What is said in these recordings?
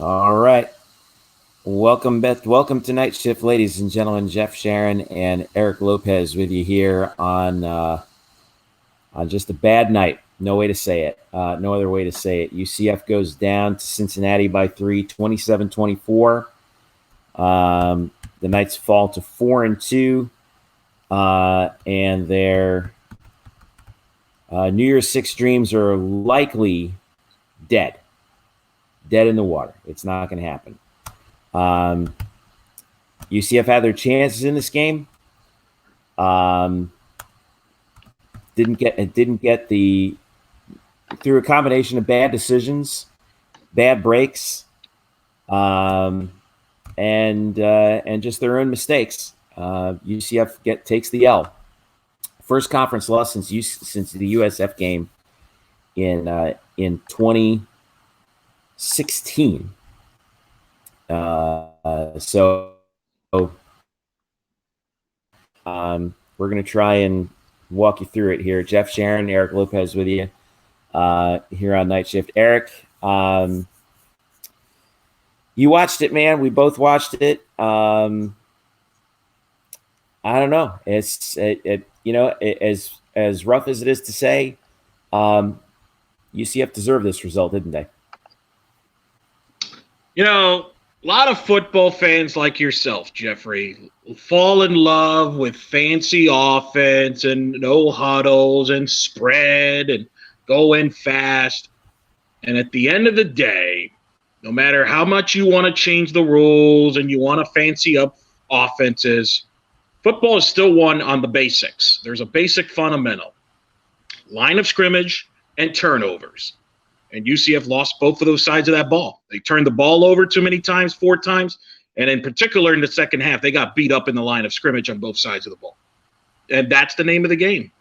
All right. Welcome, Beth. Welcome to Night Shift, ladies and gentlemen. Jeff, Sharon, and Eric Lopez with you here on just a bad night. No way to say it. No other way to say it. UCF goes down to Cincinnati by 3, 27-24. The Knights fall to 4-2, and their New Year's Six dreams are likely dead in the water. It's not going to happen. UCF had their chances in this game. Didn't get the through a combination of bad decisions, bad breaks, and just their own mistakes. UCF takes the L. First conference loss since the USF game in 2016. We're going to try and walk you through it here. Jeff, Sharon, Eric Lopez with you here on Night Shift. Eric, you watched it, man. We both watched it. I don't know. It's as rough as it is to say, UCF deserved this result, didn't they? A lot of football fans like yourself, Jeffrey, fall in love with fancy offense and no huddles and spread and go in fast. And at the end of the day, no matter how much you want to change the rules and you want to fancy up offenses, football is still won on the basics. There's a basic fundamental: line of scrimmage and turnovers. And UCF lost both of those sides of that ball. They turned the ball over too many times, 4 times. And in particular, in the second half, they got beat up in the line of scrimmage on both sides of the ball. And that's the name of the game.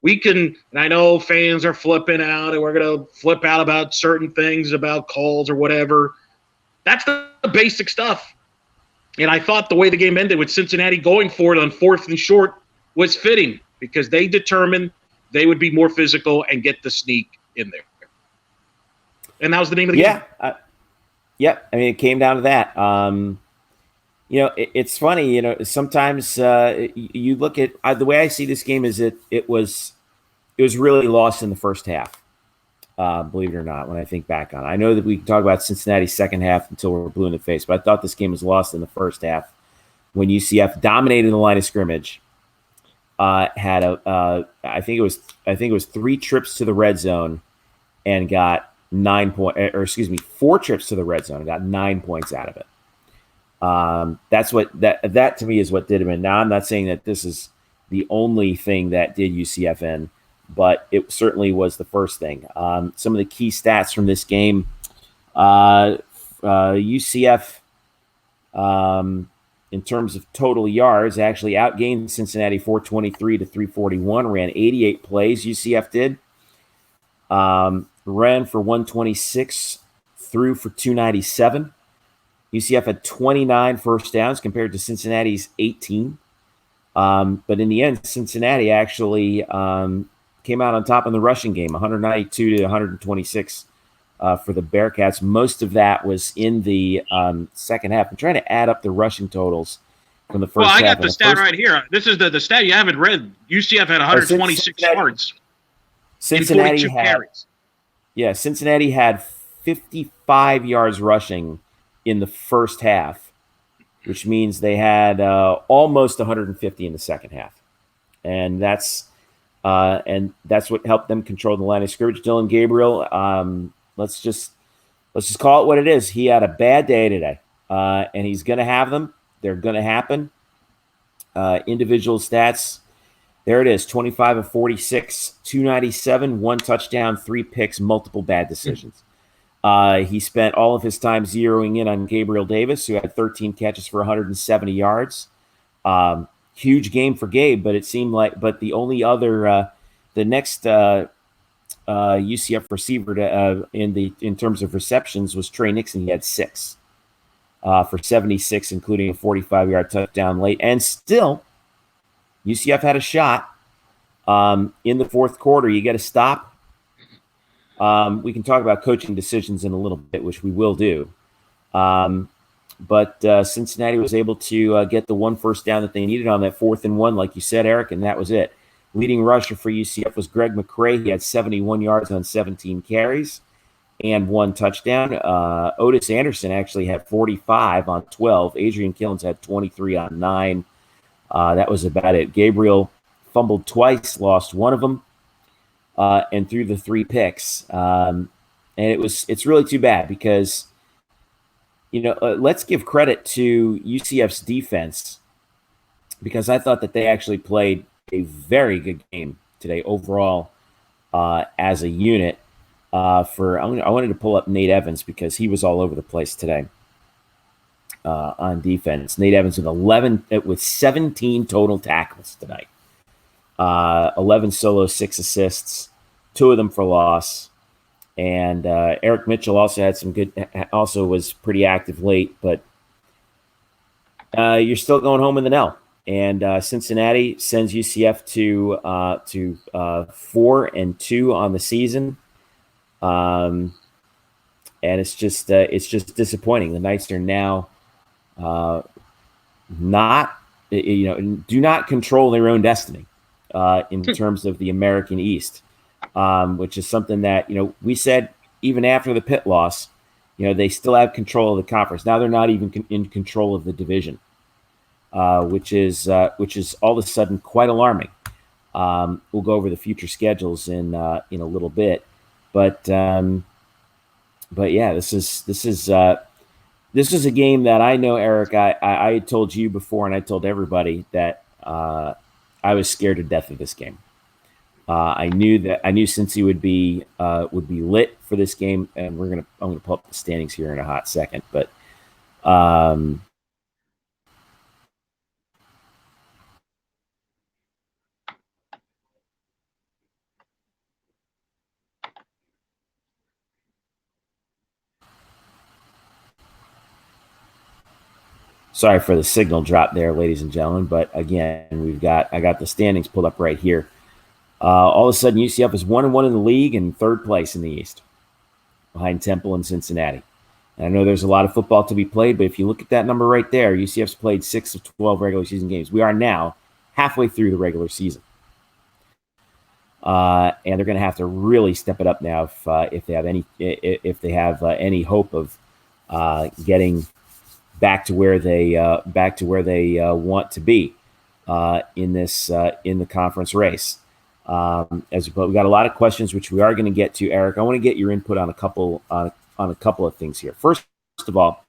And I know fans are flipping out, and we're going to flip out about certain things, about calls or whatever. That's the basic stuff. And I thought the way the game ended with Cincinnati going for it on 4th and short was fitting, because they determined they would be more physical and get the sneak in there. And that was the name of the game. Yeah. I mean, it came down to that. It's funny. Sometimes you look at the way I see this game is it was really lost in the first half. Believe it or not, when I think back on it, I know that we can talk about Cincinnati's second half until we're blue in the face, but I thought this game was lost in the first half when UCF dominated the line of scrimmage. Had I think it was 3 trips to the red zone and got 4 trips to the red zone and got 9 points out of it. That's what that to me is what did him in. Now, I'm not saying that this is the only thing that did UCF in, but it certainly was the first thing. Some of the key stats from this game: UCF, in terms of total yards, actually outgained Cincinnati 423 to 341. Ran 88 plays. UCF did. Ran for 126, threw for 297. UCF had 29 first downs compared to Cincinnati's 18. But in the end, Cincinnati actually came out on top in the rushing game, 192 to 126 for the Bearcats. Most of that was in the second half. I'm trying to add up the rushing totals from the first half. Well, I got the stat right here. This is the stat you haven't read. UCF had 126 yards. Cincinnati had carries. Yeah, Cincinnati had 55 yards rushing in the first half, which means they had almost 150 in the second half, and that's what helped them control the line of scrimmage. Dylan Gabriel, let's just call it what it is. He had a bad day today, and he's going to have them. They're going to happen. Individual stats. There it is, 25 of 46, 297, 1 touchdown, 3 picks, multiple bad decisions. He spent all of his time zeroing in on Gabriel Davis, who had 13 catches for 170 yards. Huge game for Gabe, but it seemed like the only other the next UCF receiver in terms of receptions was Trey Nixon. He had 6 for 76, including a 45-yard touchdown late, and still UCF had a shot in the fourth quarter. You got to stop. We can talk about coaching decisions in a little bit, which we will do. But Cincinnati was able to get the one first down that they needed on that 4th and 1, like you said, Eric, and that was it. Leading rusher for UCF was Greg McCrae. He had 71 yards on 17 carries and 1 touchdown. Otis Anderson actually had 45 on 12. Adrian Killens had 23 on 9. That was about it. Gabriel fumbled twice, lost one of them, and threw the 3 picks. And it's really too bad because, let's give credit to UCF's defense because I thought that they actually played a very good game today overall as a unit. I wanted to pull up Nate Evans because he was all over the place today on defense. Nate Evans with 17 total tackles tonight, 11 solo, 6 assists, 2 of them for loss. And Eric Mitchell also had some good. Also was pretty active late, but you're still going home with an L. And Cincinnati sends UCF to 4-2 on the season. And it's just disappointing. The Knights are now do not control their own destiny in terms of the American East, which is something that we said even after the Pitt loss. They still have control of the conference. Now they're not even in control of the division. Which is all of a sudden quite alarming. We'll go over the future schedules in a little bit, but yeah, this is a game that I know, Eric. I had told you before, and I told everybody that I was scared to death of this game. I knew Cincy would be lit for this game, and I'm gonna pull up the standings here in a hot second, but. Sorry for the signal drop there, ladies and gentlemen. But again, I got the standings pulled up right here. All of a sudden, UCF is 1-1 in the league and 3rd place in the East, behind Temple and Cincinnati. And I know there's a lot of football to be played, but if you look at that number right there, UCF's played 6 of 12 regular season games. We are now halfway through the regular season, and they're going to have to really step it up now if they have any hope of getting back to where they want to be in the conference race. But we got a lot of questions which we are going to get to, Eric. I want to get your input on a couple of things here. First of all,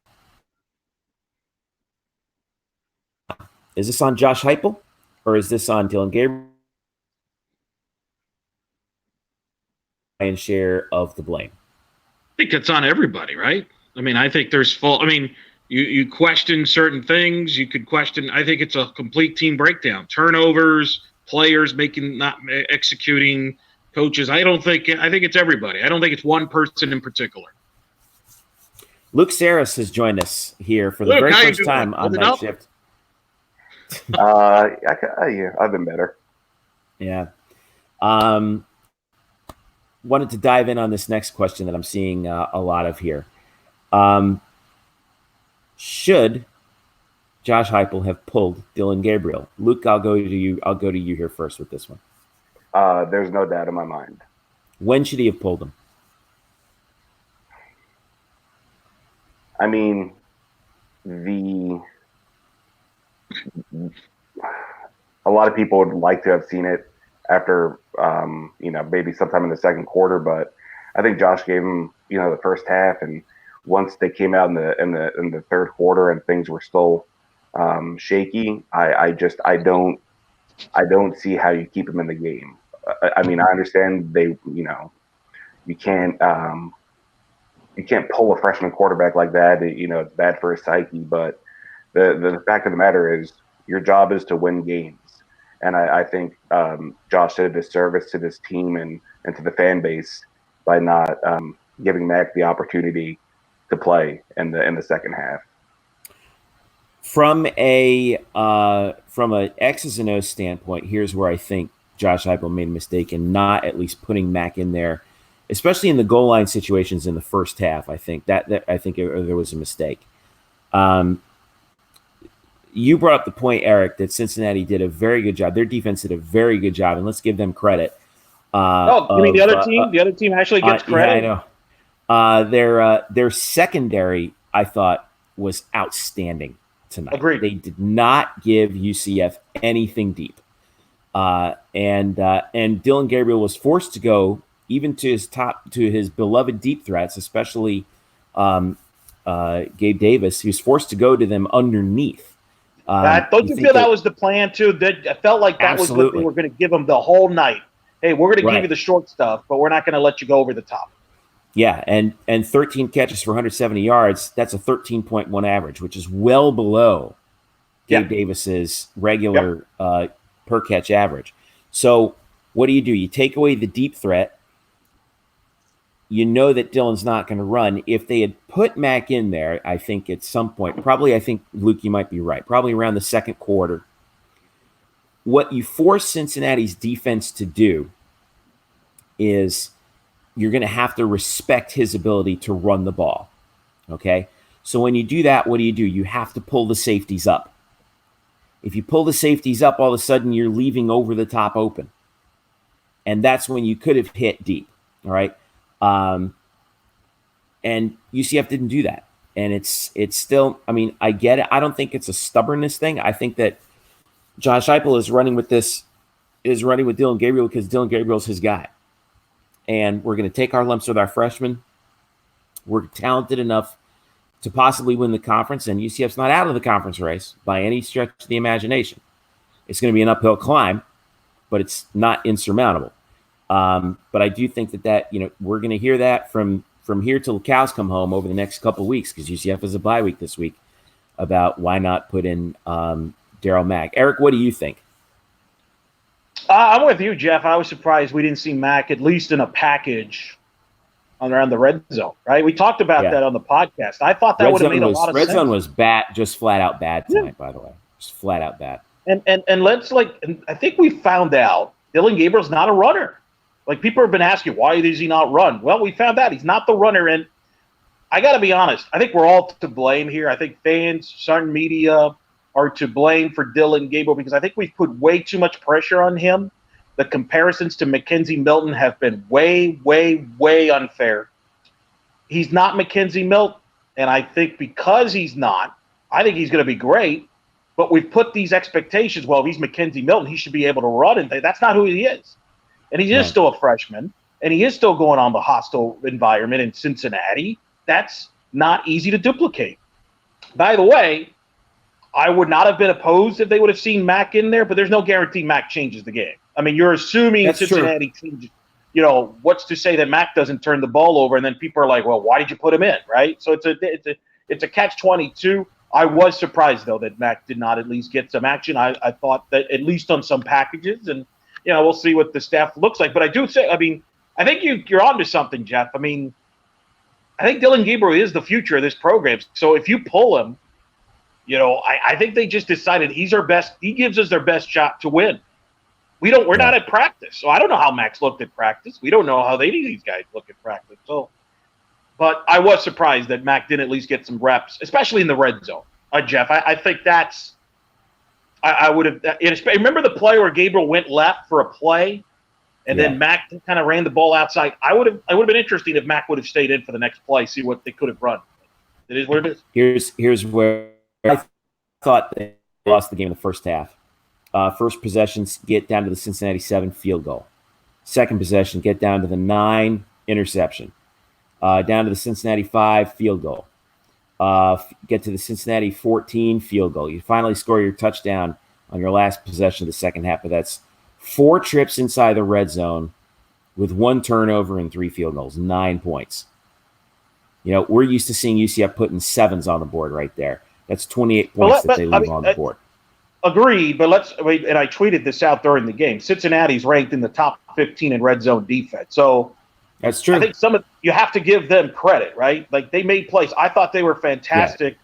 is this on Josh Heupel or is this on Dillon Gabriel? And share of the blame. I think it's on everybody, right? I mean, I think there's fault. I mean, you question certain things. You could question. I think it's a complete team breakdown. Turnovers, players not executing, coaches. I think it's everybody. I don't think it's one person in particular. Luke Sarris has joined us here for the very first time on Night Shift. I've been better. Yeah. Wanted to dive in on this next question that I'm seeing a lot of here. Should Josh Heupel have pulled Dillon Gabriel? Luke, I'll go to you here first with this one. There's no doubt in my mind. When should he have pulled him? I mean, a lot of people would like to have seen it after, maybe sometime in the second quarter, but I think Josh gave him, the first half, and once they came out in the third quarter and things were still shaky, I don't see how you keep him in the game. I mean, I understand you can't pull a freshman quarterback like that. It's bad for his psyche, but the fact of the matter is your job is to win games. And I think Josh did a disservice to this team and to the fan base by not giving Mac the opportunity to play in the second half. From a X's and O's standpoint, here's where I think Josh Heupel made a mistake in not at least putting Mac in there especially in the goal line situations in the first half. I think that there was a mistake. You brought up the point, Eric, that Cincinnati did a very good job. Their defense did a very good job, and let's give them credit. You mean the other team? The other team actually gets credit? Yeah, I know. Their secondary, I thought, was outstanding tonight. Agreed. They did not give UCF anything deep. And Dylan Gabriel was forced to go even to his beloved deep threats, especially Gabe Davis. He was forced to go to them underneath. Don't you feel that was the plan too? That I felt like that was what they were going to give him the whole night. Hey, we're going to give you the short stuff, but we're not going to let you go over the top. Yeah, and 13 catches for 170 yards. That's a 13.1 average, which is well below Gabe Davis's regular per catch average. So what do? You take away the deep threat. You know that Dylan's not going to run. If they had put Mac in there, I think at some point, I think, Luke, you might be right, probably around the second quarter, what you force Cincinnati's defense to do is you're going to have to respect his ability to run the ball, okay? So when you do that, what do? You have to pull the safeties up. If you pull the safeties up, all of a sudden you're leaving over the top open. And that's when you could have hit deep, all right? And UCF didn't do that. And it's still, I mean, I get it. I don't think it's a stubbornness thing. I think that Josh Heupel is running with Dylan Gabriel because Dylan Gabriel's his guy. And we're going to take our lumps with our freshmen. We're talented enough to possibly win the conference, and UCF's not out of the conference race by any stretch of the imagination. It's going to be an uphill climb, but it's not insurmountable. But I do think that we're going to hear that from here till the cows come home over the next couple of weeks, because UCF has a bye week this week, about why not put in Darryl Mack. Eric, what do you think? I'm with you, Jeff. I was surprised we didn't see Mack at least in a package around the red zone, right? We talked about that on the podcast. I thought that would have made a lot of sense. Red zone was bad, just flat out bad tonight, by the way. Just flat out bad. And I think we found out Dylan Gabriel's not a runner. Like, people have been asking, why does he not run? Well, we found out he's not the runner. And I got to be honest, I think we're all to blame here. I think fans, certain media are to blame for Dylan Gabriel, because I think we've put way too much pressure on him. The comparisons to Mackenzie Milton have been way, way, way unfair. He's not Mackenzie Milton, and I think because he's not, I think he's going to be great, but we've put these expectations, well, if he's Mackenzie Milton, he should be able to run, and that's not who he is. And he is still a freshman, and he is still going on the hostile environment in Cincinnati. That's not easy to duplicate. By the way, I would not have been opposed if they would have seen Mack in there, but there's no guarantee Mack changes the game. I mean, you're assuming That's Cincinnati changes. What's to say that Mack doesn't turn the ball over, and then people are like, well, why did you put him in, right? So it's a catch-22. I was surprised, though, that Mack did not at least get some action. I thought that at least on some packages, and we'll see what the staff looks like. But I do say, I mean, I think you're onto something, Jeff. I mean, I think Dylan Gabriel is the future of this program. So if you pull him, I think they just decided he's our best. He gives us their best shot to win. We're not at practice, so I don't know how Max looked at practice. We don't know how these guys look at practice. So, but I was surprised that Mac didn't at least get some reps, especially in the red zone. Jeff, I think that's. I would have. Remember the play where Gabriel went left for a play, and then Mac kind of ran the ball outside. It would have been interesting if Mac would have stayed in for the next play, see what they could have run. It is what it is. Here's where I thought they lost the game in the first half. First possessions, get down to the Cincinnati 7 field goal. Second possession, get down to the 9 interception. Down to the Cincinnati 5 field goal. Get to the Cincinnati 14 field goal. You finally score your touchdown on your last possession of the second half, but that's 4 trips inside the red zone with 1 turnover and 3 field goals, 9 points. We're used to seeing UCF putting 7s on the board right there. That's 28 points that they leave on the board. Agreed, but and I tweeted this out during the game. Cincinnati's ranked in the top 15 in red zone defense. So that's true. I think you have to give them credit, right? Like, they made plays. I thought they were fantastic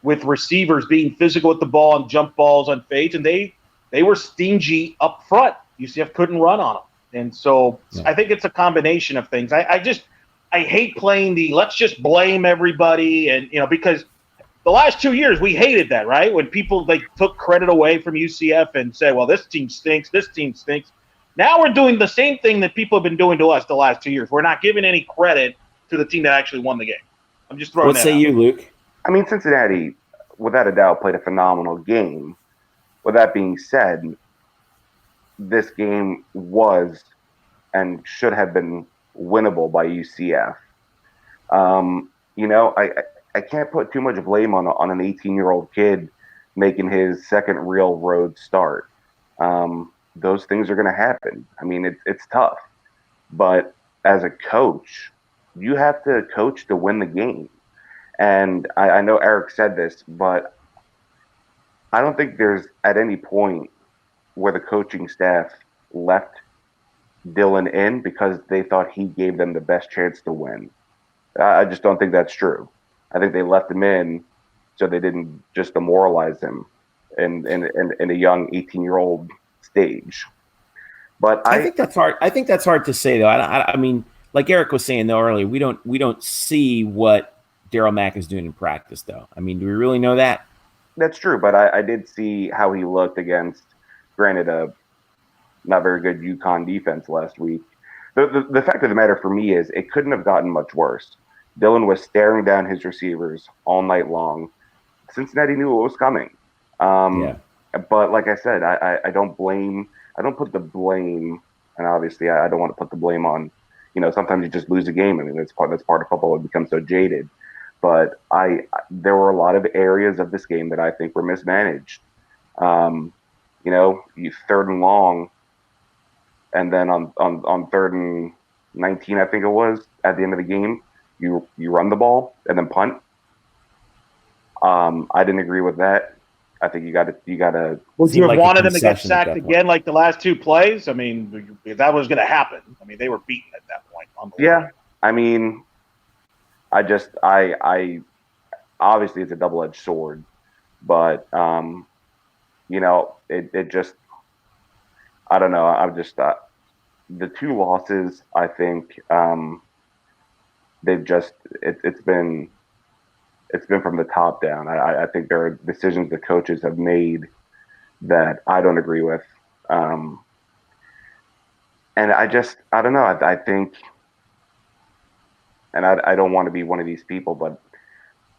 with receivers being physical with the ball and jump balls on fades, and they were stingy up front. UCF couldn't run on them. And so Yeah. I think it's a combination of things. I hate playing the let's just blame everybody, and because the last 2 years we hated that, right? When people took credit away from UCF and said, well, this team stinks, this team stinks. Now we're doing the same thing that people have been doing to us the last 2 years. We're not giving any credit to the team that actually won the game. I'm just throwing What that say out. you, Luke? I mean, Cincinnati, without a doubt, played a phenomenal game. With that being said, this game was and should have been winnable by UCF. I can't put too much blame on an 18-year-old kid making his second real road start. Those things are going to happen. I mean, it's tough, but as a coach, you have to coach to win the game. And I know Eric said this, but I don't think there's at any point where the coaching staff left Dylan in because they thought he gave them the best chance to win. I just don't think that's true. I think they left him in so they didn't just demoralize him in a young 18-year-old stage. But I think that's hard. I think that's hard to say, though. I mean, like Eric was saying though earlier, we don't see what Daryl Mack is doing in practice, though. I mean, do we really know that? That's true, but I did see how he looked against, granted, a not very good UConn defense last week. The fact of the matter for me is it couldn't have gotten much worse. Dylan was staring down his receivers all night long. Cincinnati knew what was coming. But like I said, I don't put the blame, and obviously I don't want to put the blame on, sometimes you just lose a game. I mean, that's part of football. It becomes so jaded. But there were a lot of areas of this game that I think were mismanaged. You third and long, and then on third and 19, I think it was, at the end of the game, you run the ball and then punt. I didn't agree with that. I think you got to. Would you have wanted them to get sacked again like the last two plays? I mean, if that was going to happen, I mean, they were beaten at that point. Yeah, I mean, I obviously it's a double-edged sword, but it just, I don't know. I'm just the two losses. I think they've just it's been from the top down. I think there are decisions the coaches have made that I don't agree with, and I don't know. I think, and I don't want to be one of these people, but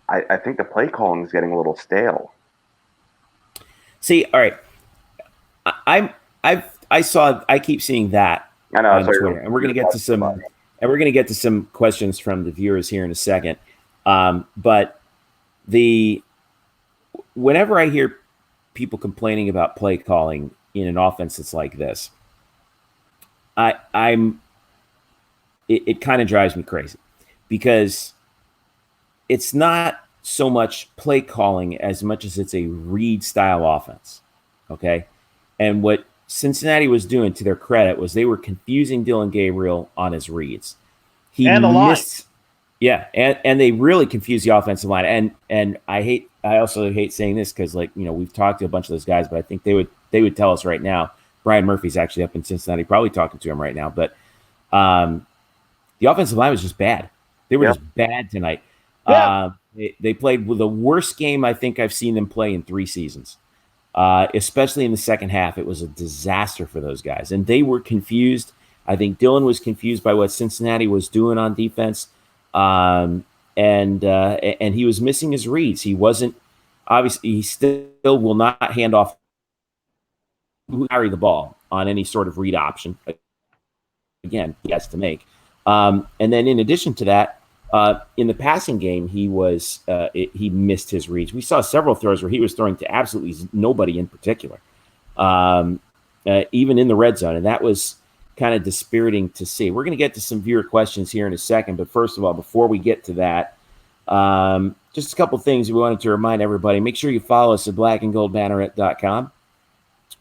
I think the play calling is getting a little stale. See, all right, I keep seeing that on Twitter, and we're going to get to some questions from the viewers here in a second. But whenever I hear people complaining about play calling in an offense that's like this, it kind of drives me crazy, because it's not so much play calling as much as it's a read style offense. Okay. And what Cincinnati was doing, to their credit, was they were confusing Dylan Gabriel on his reads. He missed. Yeah, and they really confused the offensive line. And I also hate saying this because, we've talked to a bunch of those guys, but I think they would tell us right now. Brian Murphy's actually up in Cincinnati, probably talking to him right now. But the offensive line was just bad. They were just bad tonight. Yeah. They played with the worst game I think I've seen them play in 3 seasons. Especially in the second half, it was a disaster for those guys, and they were confused. I think Dylan was confused by what Cincinnati was doing on defense. And he was missing his reads. He wasn't, obviously, he still will not hand off, carry the ball on any sort of read option. Again, he has to make. And then in addition to that, in the passing game, he missed his reads. We saw several throws where he was throwing to absolutely nobody in particular, even in the red zone. And that was kind of dispiriting to see. We're going to get to some viewer questions here in a second, but first of all, before we get to that, just a couple things we wanted to remind everybody. Make sure you follow us at blackandgoldbanneret.com.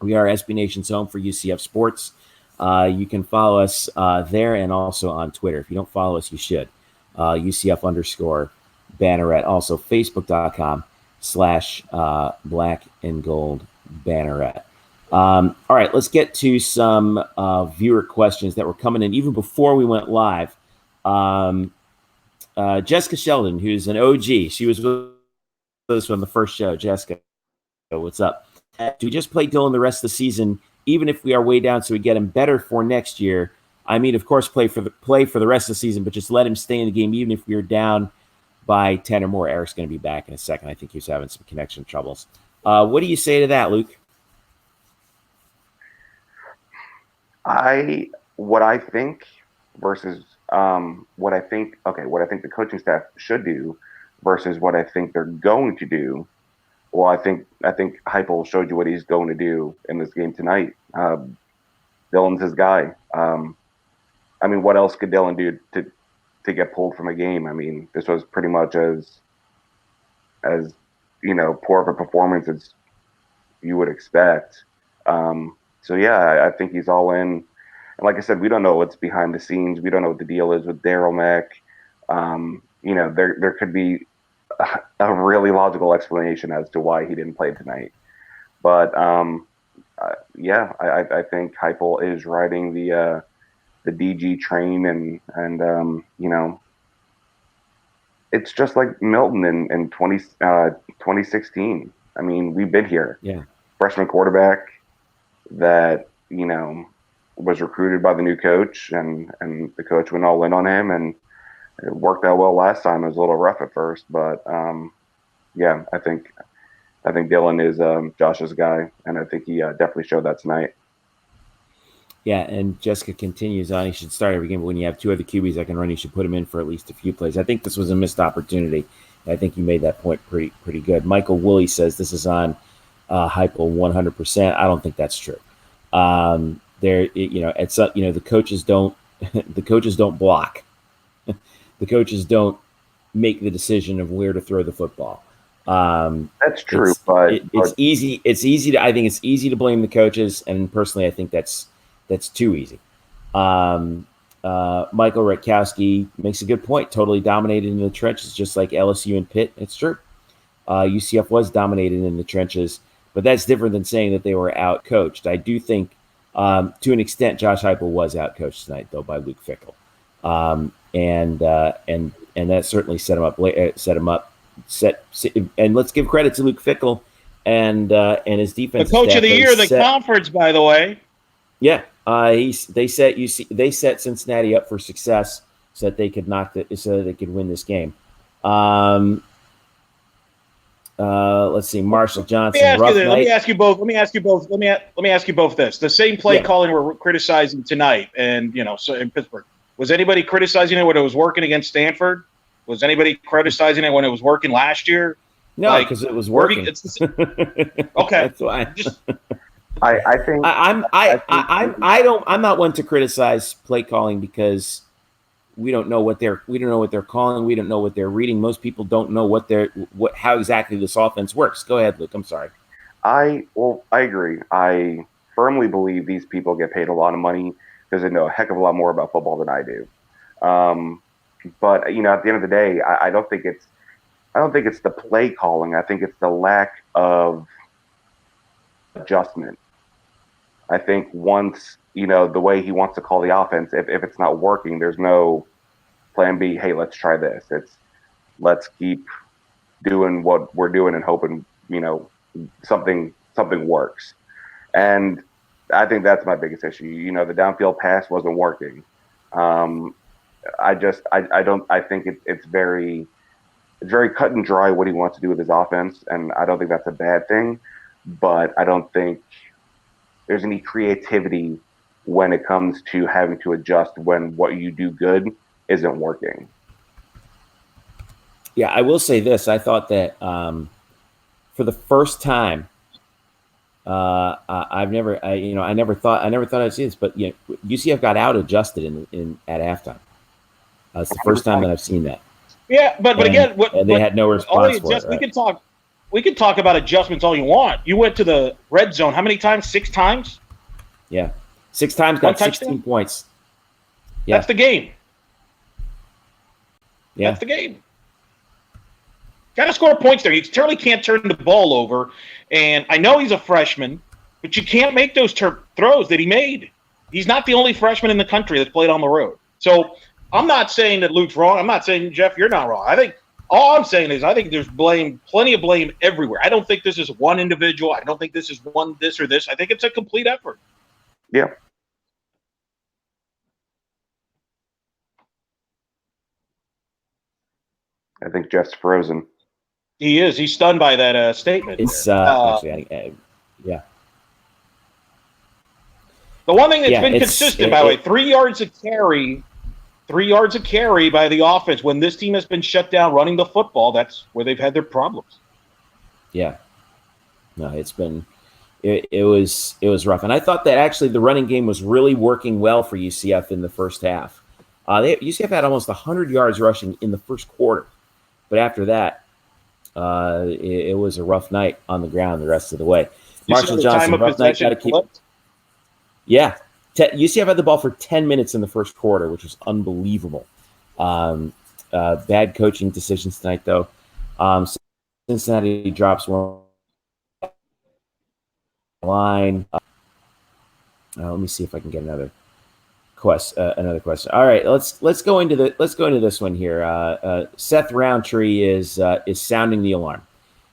We are SB Nation's home for UCF sports. You can follow us there and also on Twitter. If you don't follow us, you should. UCF_Banneret. Also Facebook.com/blackandgoldbanneret. All right, let's get to some viewer questions that were coming in even before we went live. Jessica Sheldon, who's an OG, she was with us from the first show. Jessica, what's up? Do we just play Dylan the rest of the season, even if we are way down, so we get him better for next year? I mean, of course, play for the rest of the season, but just let him stay in the game, even if we are down by 10 or more. Eric's going to be back in a second. I think he was having some connection troubles. What do you say to that, Luke? What I think versus what I think the coaching staff should do versus what I think they're going to do. Well, I think Heupel showed you what he's going to do in this game tonight. Dylan's his guy. I mean, what else could Dylan do to get pulled from a game? I mean, this was pretty much as poor of a performance as you would expect. So yeah, I think he's all in. And like I said, we don't know what's behind the scenes. We don't know what the deal is with Daryl Mack. There could be a really logical explanation as to why he didn't play tonight. But I think Heupel is riding the DG train, and it's just like Milton in 2016. I mean, we've been here. Yeah. Freshman quarterback that, was recruited by the new coach, and the coach went all in on him, and it worked out well last time. It was a little rough at first, but I think Dylan is Josh's guy, and I think he definitely showed that tonight. Yeah, and Jessica continues on. He should start every game, but when you have two other QBs that can run, you should put him in for at least a few plays. I think this was a missed opportunity. I think you made that point pretty good. Michael Woolley says this is on Heupel 100%. I don't think that's true. The coaches don't block. The coaches don't make the decision of where to throw the football. That's true, it's easy. I think it's easy to blame the coaches, and personally, I think that's too easy. Michael Rutkowski makes a good point. Totally dominated in the trenches, just like LSU and Pitt. It's true. UCF was dominated in the trenches, but that's different than saying that they were out-coached. I do think, to an extent, Josh Heupel was out-coached tonight, though, by Luke Fickell, and that certainly set him up. And let's give credit to Luke Fickell and his defense. The coach of the year of the conference, by the way. Yeah, they set Cincinnati up for success so that they could win this game. Let's see, Marshall Johnson. Let me ask you both this: the same play calling we're criticizing tonight, and so in Pittsburgh, was anybody criticizing it when it was working against Stanford? Was anybody criticizing it when it was working last year? No, because it was working. Okay, that's why. I think I'm not one to criticize play calling because we don't know what they're calling. We don't know what they're reading. Most people don't know how exactly this offense works. Go ahead, Luke. I'm sorry. I agree. I firmly believe these people get paid a lot of money because they know a heck of a lot more about football than I do. But at the end of the day, I don't think it's the play calling. I think it's the lack of adjustment. I think once the way he wants to call the offense, if it's not working, there's no plan B. Hey, let's try this. It's let's keep doing what we're doing and hoping something works. And I think that's my biggest issue. The downfield pass wasn't working. I think it's very cut and dry what he wants to do with his offense, and I don't think that's a bad thing. But I don't think there's any creativity when it comes to having to adjust when what you do good isn't working. Yeah, I will say this. I thought that for the first time, I never thought I'd see this, but UCF got out adjusted at halftime. It's the first time that I've seen that. Yeah, but again, they had no response for it. Right? We can talk about adjustments all you want. You went to the red zone how many times? 6 times? Yeah. 6 times, got 16 points. Yeah. That's the game. Yeah. That's the game. Got to score points there. You certainly can't turn the ball over. And I know he's a freshman, But you can't make those throws that he made. He's not the only freshman in the country that's played on the road. So I'm not saying that Luke's wrong. I'm not saying, Jeff, you're not wrong. I think all I'm saying is I think there's plenty of blame everywhere. I don't think this is one individual. I don't think this is one this or this. I think it's a complete effort. Yeah. I think Jeff's frozen. He is. He's stunned by that statement. It's actually, yeah. The one thing that's been consistent, by the way, 3 yards of carry by the offense when this team has been shut down running the football. That's where they've had their problems. Yeah. No, it's been it was rough, and I thought that actually the running game was really working well for UCF in the first half. UCF had almost 100 yards rushing in the first quarter, but after that, it was a rough night on the ground the rest of the way. Marshall Johnson, rough night, got to keep. Yeah, UCF had the ball for 10 minutes in the first quarter, which was unbelievable. Bad coaching decisions tonight, though. Cincinnati drops one line. Let me see if I can get another question. All right, let's go into this one here. Seth Roundtree is sounding the alarm.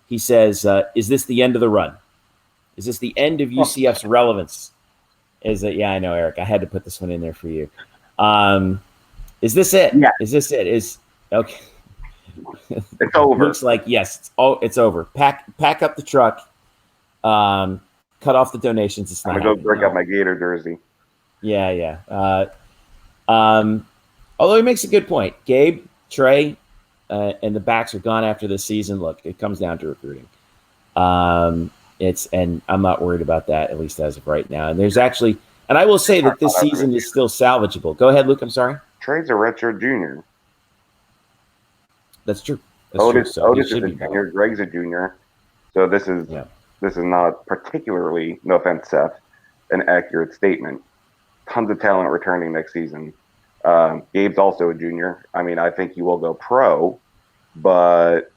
He says, "Is this the end of the run? Is this the end of UCF's relevance?" Is it? Yeah, I know, Eric. I had to put this one in there for you. Is this it? Yeah. Is this it? Is okay. It's over. Looks like yes. It's over. Pack up the truck. Cut off the donations. It's not. I'm gonna go break out my Gator jersey. Yeah. Although he makes a good point. Gabe, Trey, and the backs are gone after this season. Look, it comes down to recruiting. And I'm not worried about that, at least as of right now. And there's actually, and I will say that this season is still salvageable. Go ahead, Luke. I'm sorry. Trey's a redshirt junior. That's true. Otis is a junior. Greg's a junior. So this is not particularly, no offense, Seth, an accurate statement. Tons of talent returning next season. Gabe's also a junior. I mean, I think he will go pro, but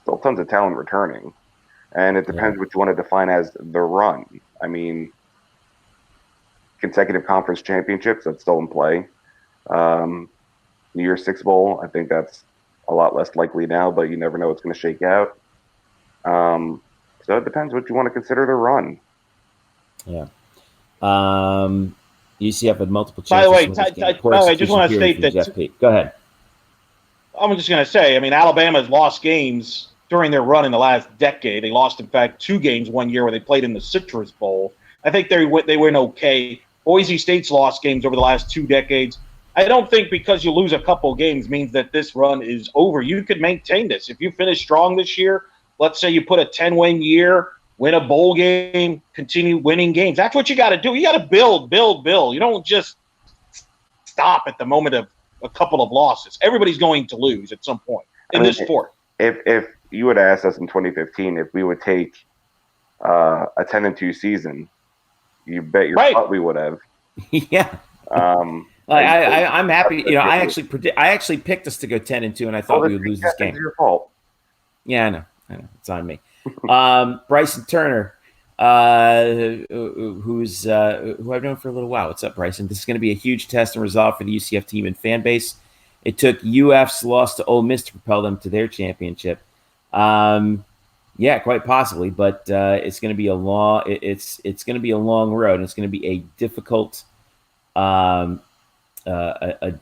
still tons of talent returning. And it depends what you want to define as the run. I mean, consecutive conference championships, that's still in play. New Year's Six Bowl, I think that's a lot less likely now, but you never know what's going to shake out. So it depends what you want to consider the run. Yeah. UCF had multiple chances. By the way, I just want to state that. Go ahead. I'm just going to say, I mean, Alabama's lost games during their run in the last decade. They lost, in fact, 2 games one year where they played in the Citrus Bowl. I think they went okay. Boise State's lost games over the last 2 decades. I don't think because you lose a couple games means that this run is over. You could maintain this. If you finish strong this year, let's say you put a 10-win year, win a bowl game, continue winning games. That's what you got to do. You got to build. You don't just stop at the moment of a couple of losses. Everybody's going to lose at some point in this sport. If you would ask us in 2015 if we would take a 10-2 season, you bet your butt we would have. Yeah. I'm happy. You know, I actually picked us to go 10-2, and I thought we would lose this game. It's your fault. Yeah, I know. It's on me. Bryson Turner, who I've known for a little while. What's up, Bryson? This is going to be a huge test and resolve for the UCF team and fan base. It took UF's loss to Ole Miss to propel them to their championship. Yeah, quite possibly, but it's going to be a long. It's going to be a long road. And it's going to be a difficult,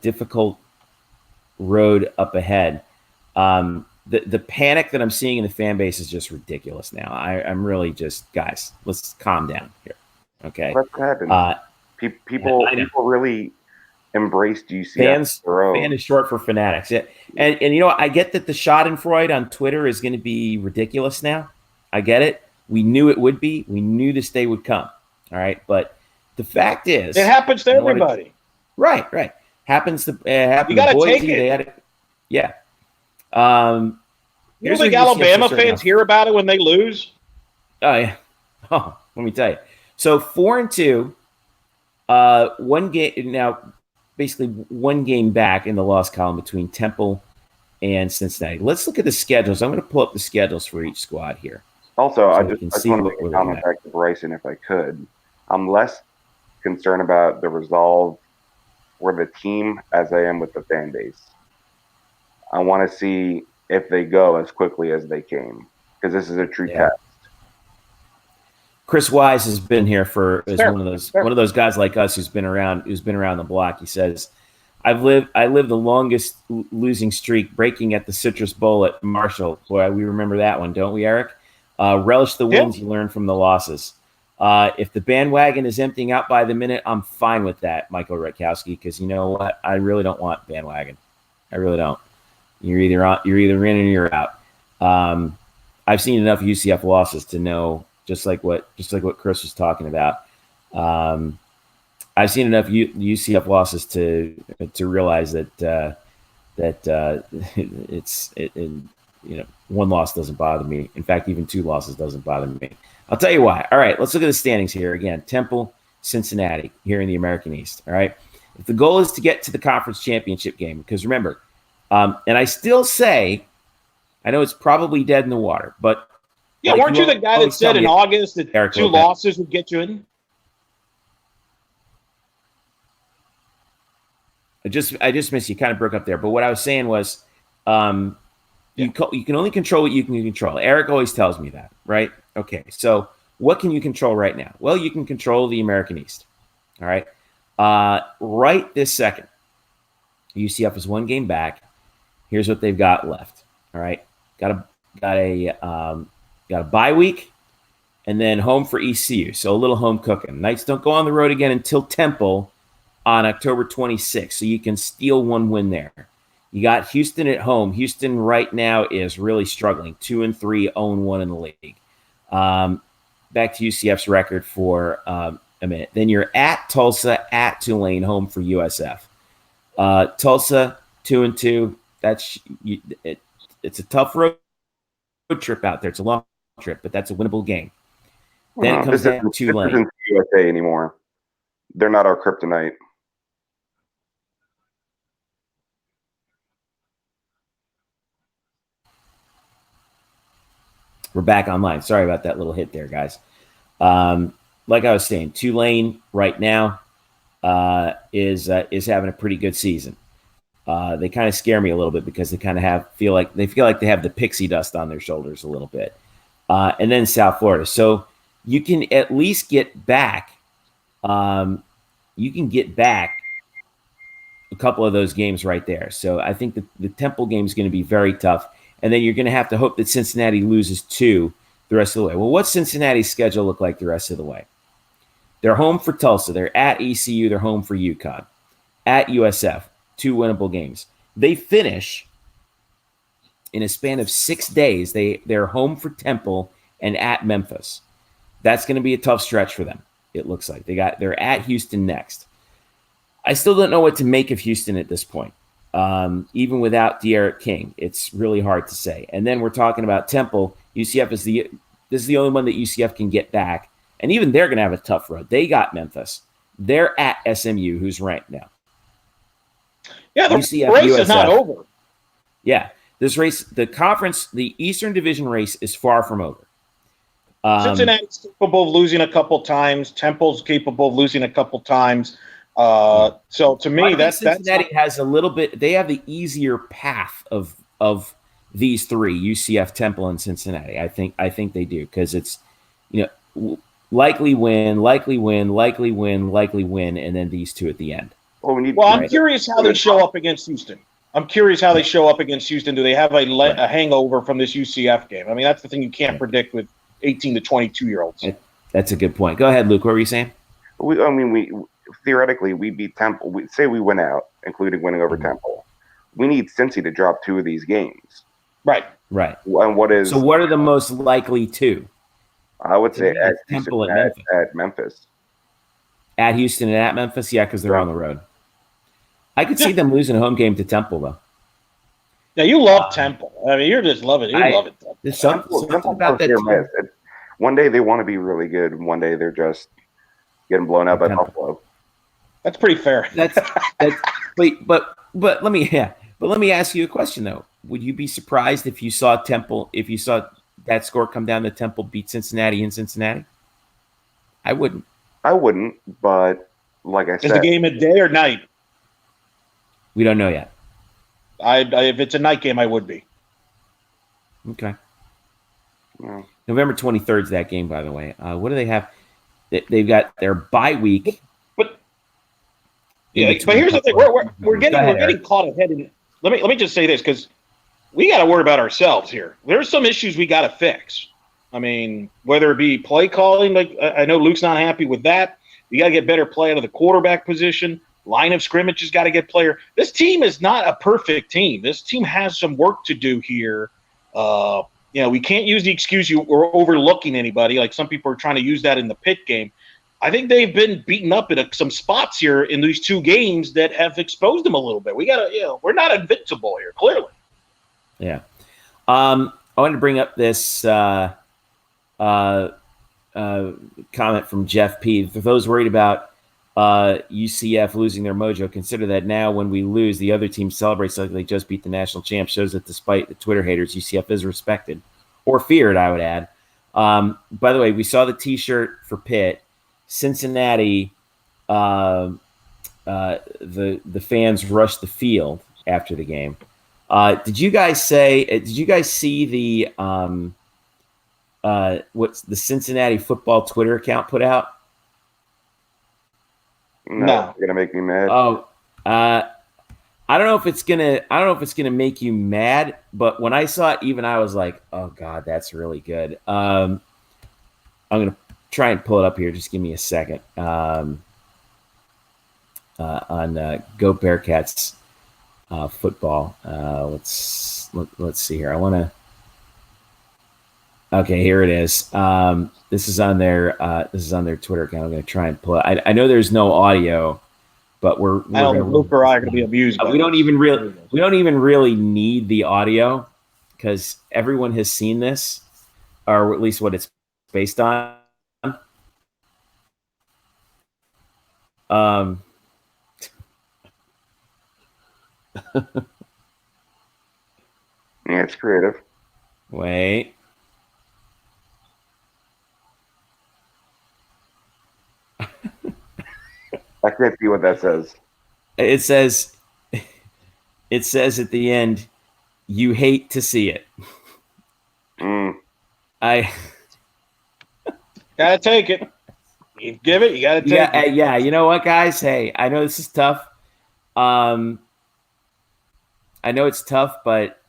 difficult road up ahead. The panic that I'm seeing in the fan base is just ridiculous now. I'm really just, guys, let's calm down here. Okay. What happened? People really embraced UCF. Fan is short for fanatics. Yeah. And you know, I get that the Schadenfreude on Twitter is going to be ridiculous now. I get it. We knew it would be. We knew this day would come. All right. But the fact is, it happens to everybody. Right. Happens to happen. You got to take it. Yeah. You think Alabama fans hear about it when they lose? Oh yeah. Oh, let me tell you. So 4-2, one game now, basically one game back in the loss column between Temple and Cincinnati. Let's look at the schedules. I'm going to pull up the schedules for each squad here. Also, so I we can just see want to what make we're a looking comment at. back to Bryson if I could. I'm less concerned about the resolve for the team as I am with the fan base. I want to see if they go as quickly as they came, because this is a true Yeah. test. Chris Wise has been here as Fair. one of Fair. those guys like us who's been around the block. He says, I lived the longest losing streak, breaking at the Citrus Bowl at Marshall. Boy, we remember that one, don't we, Eric? Relish the wins, you learn from the losses. If the bandwagon is emptying out by the minute, I'm fine with that, Michael Rutkowski, because you know what? I really don't want bandwagon. I really don't. You're either in or you're out. I've seen enough UCF losses to know, just like what Chris was talking about. I've seen enough UCF losses to realize that one loss doesn't bother me. In fact, even two losses doesn't bother me. I'll tell you why. All right, let's look at the standings here again. Temple, Cincinnati, here in the American East. All right, if the goal is to get to the conference championship game, because remember, and I still say, I know it's probably dead in the water, but yeah, weren't you the guy that said in August that Eric two losses would get you in? I just missed you. Kind of broke up there, but what I was saying was, you can only control what you can control. Eric always tells me that, right? Okay, so what can you control right now? Well, you can control the American East. All right, right this second, UCF is one game back. Here's what they've got left. All right, got a bye week, and then home for ECU. So a little home cooking. Knights don't go on the road again until Temple on October 26th, so you can steal one win there. You got Houston at home. Houston right now is really struggling, 2-3, 0-1 in the league. Back to UCF's record for a minute. Then you're at Tulsa, at Tulane, home for USF. Tulsa, 2-2. It's a tough road trip out there. It's a long trip, but that's a winnable game. Then it comes down to Tulane. This isn't USA anymore. They're not our kryptonite. We're back online. Sorry about that little hit there, guys. Like I was saying, Tulane right now is having a pretty good season. They kind of scare me a little bit because they kind of feel like they have the pixie dust on their shoulders a little bit. And then South Florida. So you can at least get back. You can get back a couple of those games right there. So I think the Temple game is going to be very tough. And then you're going to have to hope that Cincinnati loses 2 the rest of the way. Well, what's Cincinnati's schedule look like the rest of the way? They're home for Tulsa. They're at ECU. They're home for UConn. At USF, 2 winnable games. They finish in a span of 6 days. They're home for Temple and at Memphis. That's going to be a tough stretch for them, it looks like. They're at Houston next. I still don't know what to make of Houston at this point. Even without De'Aaron King, it's really hard to say. And then we're talking about Temple. UCF this is the only one that UCF can get back. And even they're going to have a tough road. They got Memphis. They're at SMU, who's ranked now. Yeah, the UCF, race USF, is not over. Yeah, this race, the conference, the Eastern Division race is far from over. Cincinnati's capable of losing a couple times. Temple's capable of losing a couple times. So to me, Cincinnati has a little bit. They have the easier path of these three: UCF, Temple, and Cincinnati. I think they do because it's likely win, likely win, likely win, likely win, and then these two at the end. Well, I'm curious how they show up against Houston. Do they have a hangover from this UCF game? I mean, that's the thing you can't predict with 18 to 22-year-olds. That's a good point. Go ahead, Luke. What were you saying? We theoretically we beat Temple. Say we win out, including winning over Temple. We need Cincy to drop 2 of these games. Right. And what are the most likely 2? I would say at Temple Houston, at Memphis. At Houston and at Memphis, yeah, because they're on the road. I could see them losing a home game to Temple, though. Yeah, you love Temple. I mean, you're just loving it. You love it. There's something about that. One day they want to be really good, and one day they're just getting blown out by Buffalo. That's pretty fair. But let me ask you a question though. Would you be surprised if you saw that score come down to Temple beat Cincinnati in Cincinnati? I wouldn't. But like I Is said, the game a day or night? We don't know yet. If it's a night game, I would be. Okay. yeah. November 23rd is that game, by the way. What do they have? They've got their bye week. But here's the thing: we're getting caught ahead. Let me just say this, because we got to worry about ourselves here. There's some issues we got to fix. I mean, whether it be play calling, like I know Luke's not happy with that. You got to get better play out of the quarterback position. Line of scrimmage has got to get player. This team is not a perfect team. This team has some work to do here. We can't use the excuse we're overlooking anybody, like some people are trying to use that in the Pitt game. I think they've been beaten up at some spots here in these two games that have exposed them a little bit. We're not invincible here, clearly. Yeah. I wanted to bring up this comment from Jeff P. For those worried about UCF losing their mojo, consider that now when we lose, the other team celebrates like they just beat the national champ. Shows that despite the Twitter haters, UCF is respected or feared, I would add. By the way, we saw the T-shirt for Pitt. Cincinnati, the fans rushed the field after the game. Did you guys see the what's the Cincinnati football Twitter account put out? No, it's gonna make me mad. I don't know if it's gonna make you mad, but when I saw it, even I was like, "Oh God, that's really good." I'm gonna try and pull it up here. Just give me a second. On Go Bearcats football. Let's see here. I want to. Okay, here it is. This is on their Twitter account. I'm going to try and pull it. I know there's no audio, but we're Luke or I are going to be abused. We don't even really need the audio because everyone has seen this, or at least what it's based on. Yeah, it's creative. Wait. I can't see what that says. It says at the end, "You hate to see it." I gotta take it. You give it. You gotta take it. Yeah. You know what, guys? Hey, I know this is tough. I know it's tough, but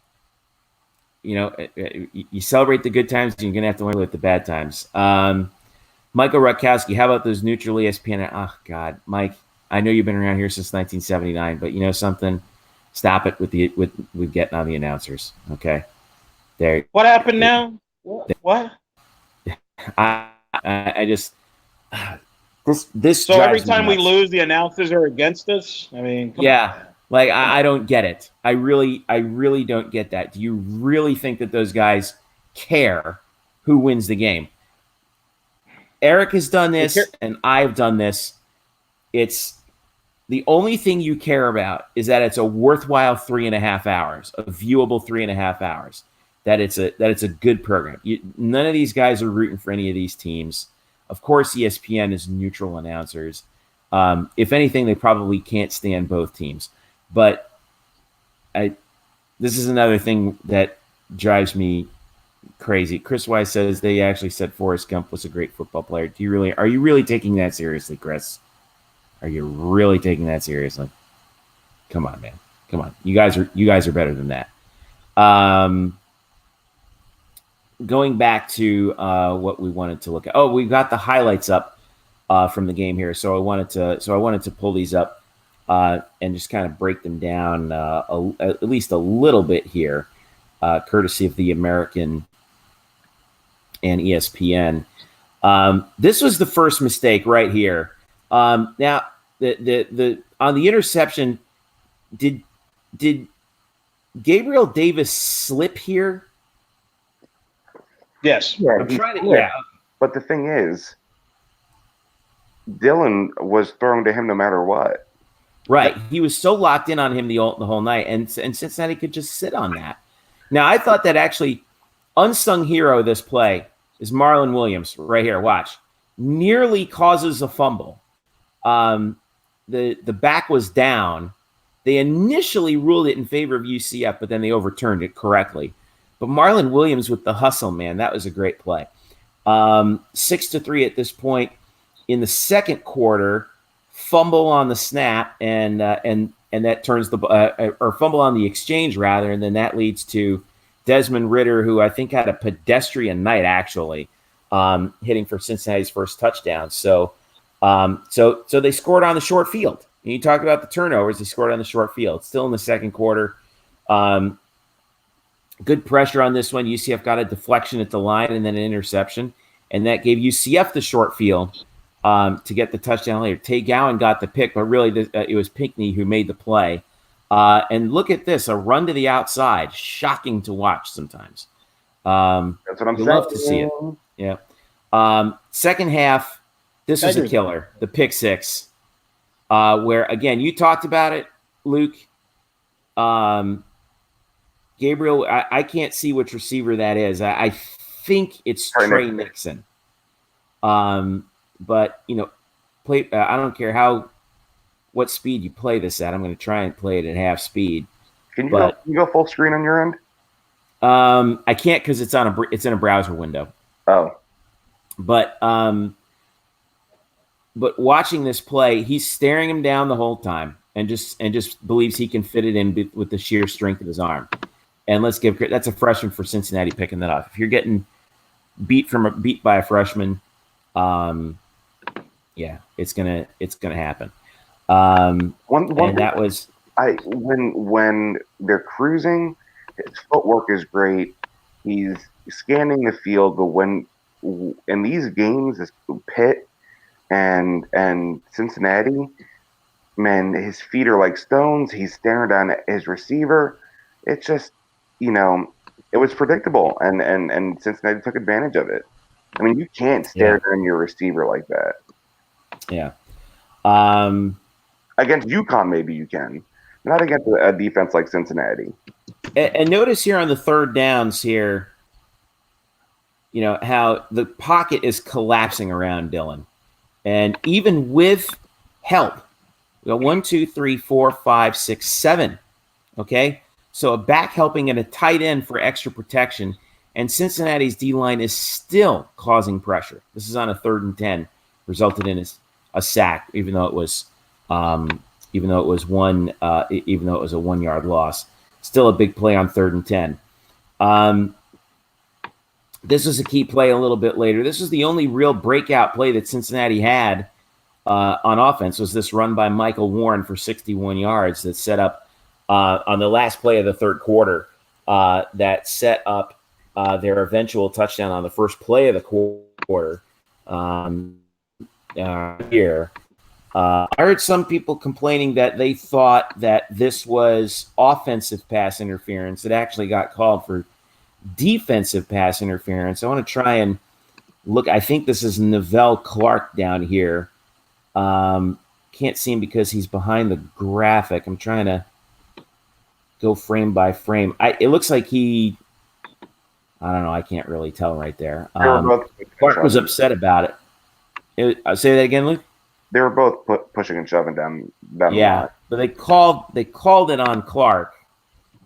you celebrate the good times, and you're gonna have to learn with the bad times. Michael Rutkowski, how about those neutral ESPN? Oh God, Mike, I know you've been around here since 1979, but you know something? Stop it with getting on the announcers. Okay, there. What happened now? What? I just this. So every time we lose, the announcers are against us. I mean, yeah. Like I don't get it. I really don't get that. Do you really think that those guys care who wins the game? Eric has done this, and I've done this. It's the only thing you care about is that it's a worthwhile 3.5 hours, a viewable 3.5 hours. That it's a good program. None of these guys are rooting for any of these teams. Of course, ESPN is neutral announcers. If anything, they probably can't stand both teams. But this is another thing that drives me crazy. Chris Wise says they actually said Forrest Gump was a great football player. Are you really taking that seriously, Chris? Are you really taking that seriously? Come on, man. Come on. You guys are better than that. Going back to what we wanted to look at. Oh, we've got the highlights up from the game here. So I wanted to pull these up and just kind of break them down at least a little bit here, courtesy of the American and ESPN. This was the first mistake right here. Now the on the interception, did Gabriel Davis slip here? Yes. Yeah, I'm trying to. Yeah. But the thing is, Dylan was throwing to him no matter what. Right. He was so locked in on him the whole night, and Cincinnati could just sit on that. Now, I thought that actually unsung hero of this play is Marlon Williams right here. Watch. Nearly causes a fumble. The back was down. They initially ruled it in favor of UCF, but then they overturned it correctly. But Marlon Williams with the hustle, man, that was a great play. 6-3 at this point in the second quarter. Fumble on the snap, and that turns the or fumble on the exchange rather, and then that leads to Desmond Ridder, who I think had a pedestrian night actually, hitting for Cincinnati's first touchdown. So they scored on the short field. And you talk about the turnovers; they scored on the short field. Still in the second quarter. Good pressure on this one. UCF got a deflection at the line and then an interception, and that gave UCF the short field to get the touchdown later. Tay Gowan got the pick, but really it was Pinckney who made the play. And look at this, a run to the outside. Shocking to watch sometimes. That's what I'm saying. Love to see it. Yeah. Second half, this was a killer. The pick six, where, again, you talked about it, Luke. Gabriel, I can't see which receiver that is. I think it's Trey Nixon. But, play. I don't care what speed you play this at. I'm going to try and play it at half speed. Can you go full screen on your end? I can't because it's in a browser window. Oh. But watching this play, he's staring him down the whole time and just believes he can fit it in with the sheer strength of his arm. And let's give that's a freshman for Cincinnati picking that up. If you're getting beat by a freshman, yeah, it's gonna happen. When they're cruising, his footwork is great. He's scanning the field, but when in these games, this Pitt and Cincinnati, man, his feet are like stones. He's staring down at his receiver. It's just, it was predictable, and Cincinnati took advantage of it. I mean, you can't stare down your receiver like that. Yeah. Against UConn, maybe you can. Not against a defense like Cincinnati. And notice here on the third downs here, how the pocket is collapsing around Dylan. And even with help, we got 1, 2, 3, 4, 5, 6, 7. Okay? So a back helping and a tight end for extra protection. And Cincinnati's D-line is still causing pressure. This is on a 3rd and 10, resulted in a sack, even though it was a 1-yard loss. Still a big play on 3rd and 10. This was a key play a little bit later. This was the only real breakout play that Cincinnati had on offense, was this run by Michael Warren for 61 yards that set up on the last play of the third quarter that set up their eventual touchdown on the first play of the quarter here. I heard some people complaining that they thought that this was offensive pass interference. It actually got called for defensive pass interference. I want to try and look. I think this is Neville Clark down here. Can't see him because he's behind the graphic. I'm trying to go frame by frame. It looks like I don't know. I can't really tell right there. Clark was upset about it. Say that again, Luke. They were both pushing and shoving down the line. But they called it on Clark,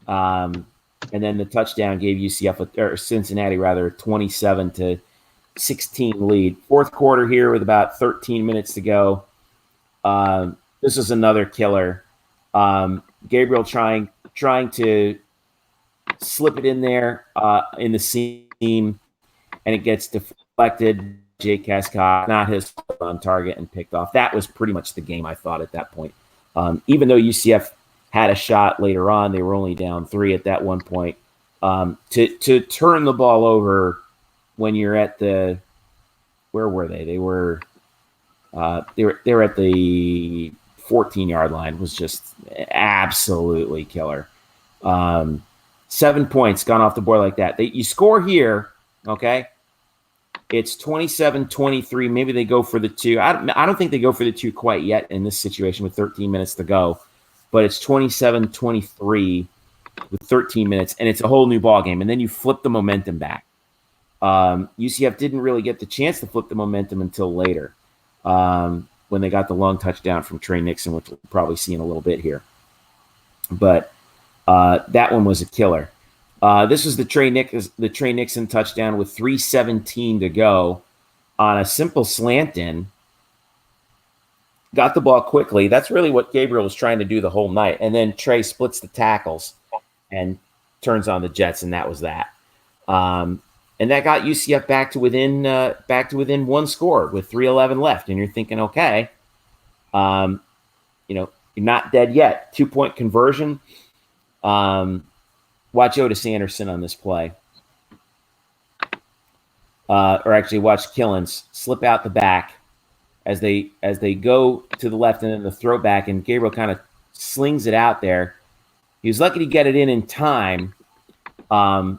and then the touchdown gave Cincinnati a 27-16 lead. Fourth quarter here with about 13 minutes to go. This is another killer. Gabriel trying to slip it in there in the seam, and it gets deflected. Jake Cascott, not his on target, and picked off. That was pretty much the game, I thought, at that point. Even though UCF had a shot later on, they were only down 3 at that one point. To turn the ball over when you're at the – where were they? They were at the 14-yard line was just absolutely killer. 7 points gone off the board like that. You score here, okay? It's 27-23. Maybe they go for the 2. I don't think they go for the 2 quite yet in this situation with 13 minutes to go. But it's 27-23. with 13 minutes, and it's a whole new ball game. And then you flip the momentum back. UCF didn't really get the chance to flip the momentum until later, when they got the long touchdown from Trey Nixon, which we'll probably see in a little bit here. But that one was a killer. This was the Trey Nixon touchdown with 3:17 to go on a simple slant in. Got the ball quickly. That's really what Gabriel was trying to do the whole night. And then Trey splits the tackles and turns on the Jets, and that was that. And that got UCF back to within one score with 3:11 left. And you're thinking, okay, you're not dead yet. 2-point conversion. Watch Otis Anderson on this play. Or actually watch Killens slip out the back as they go to the left, and then the throw back, and Gabriel kind of slings it out there. He was lucky to get it in time, but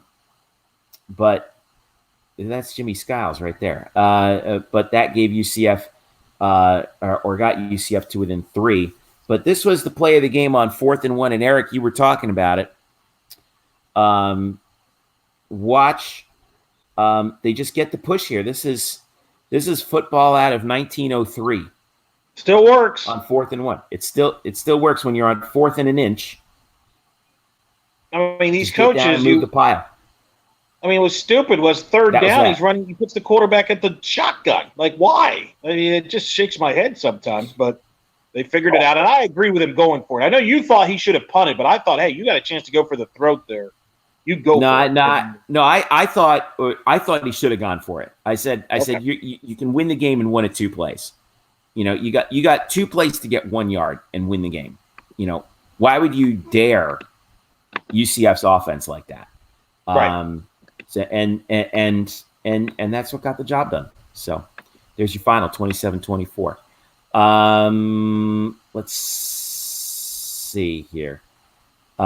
that's Jimmy Skiles right there. But that gave UCF or got UCF to within 3. But this was the play of the game on 4th and 1, and Eric, you were talking about it. Watch. They just get the push here. This is football out of 1903. Still works on 4th and 1. It still works when you're on 4th and an inch. I mean, these just coaches move the pile. I mean, it was stupid. Was third down? He's running. He puts the quarterback at the shotgun. Like, why? I mean, it just shakes my head sometimes. But they figured it out, and I agree with him going for it. I know you thought he should have punted, but I thought, hey, you got a chance to go for the throat there. You go. I thought he should have gone for it. I said you can win the game in 1 of 2 plays. You got 2 plays to get 1 yard and win the game. Why would you dare UCF's offense like that? Right. So, and that's what got the job done. So there's your final 27-24. Let's see here. We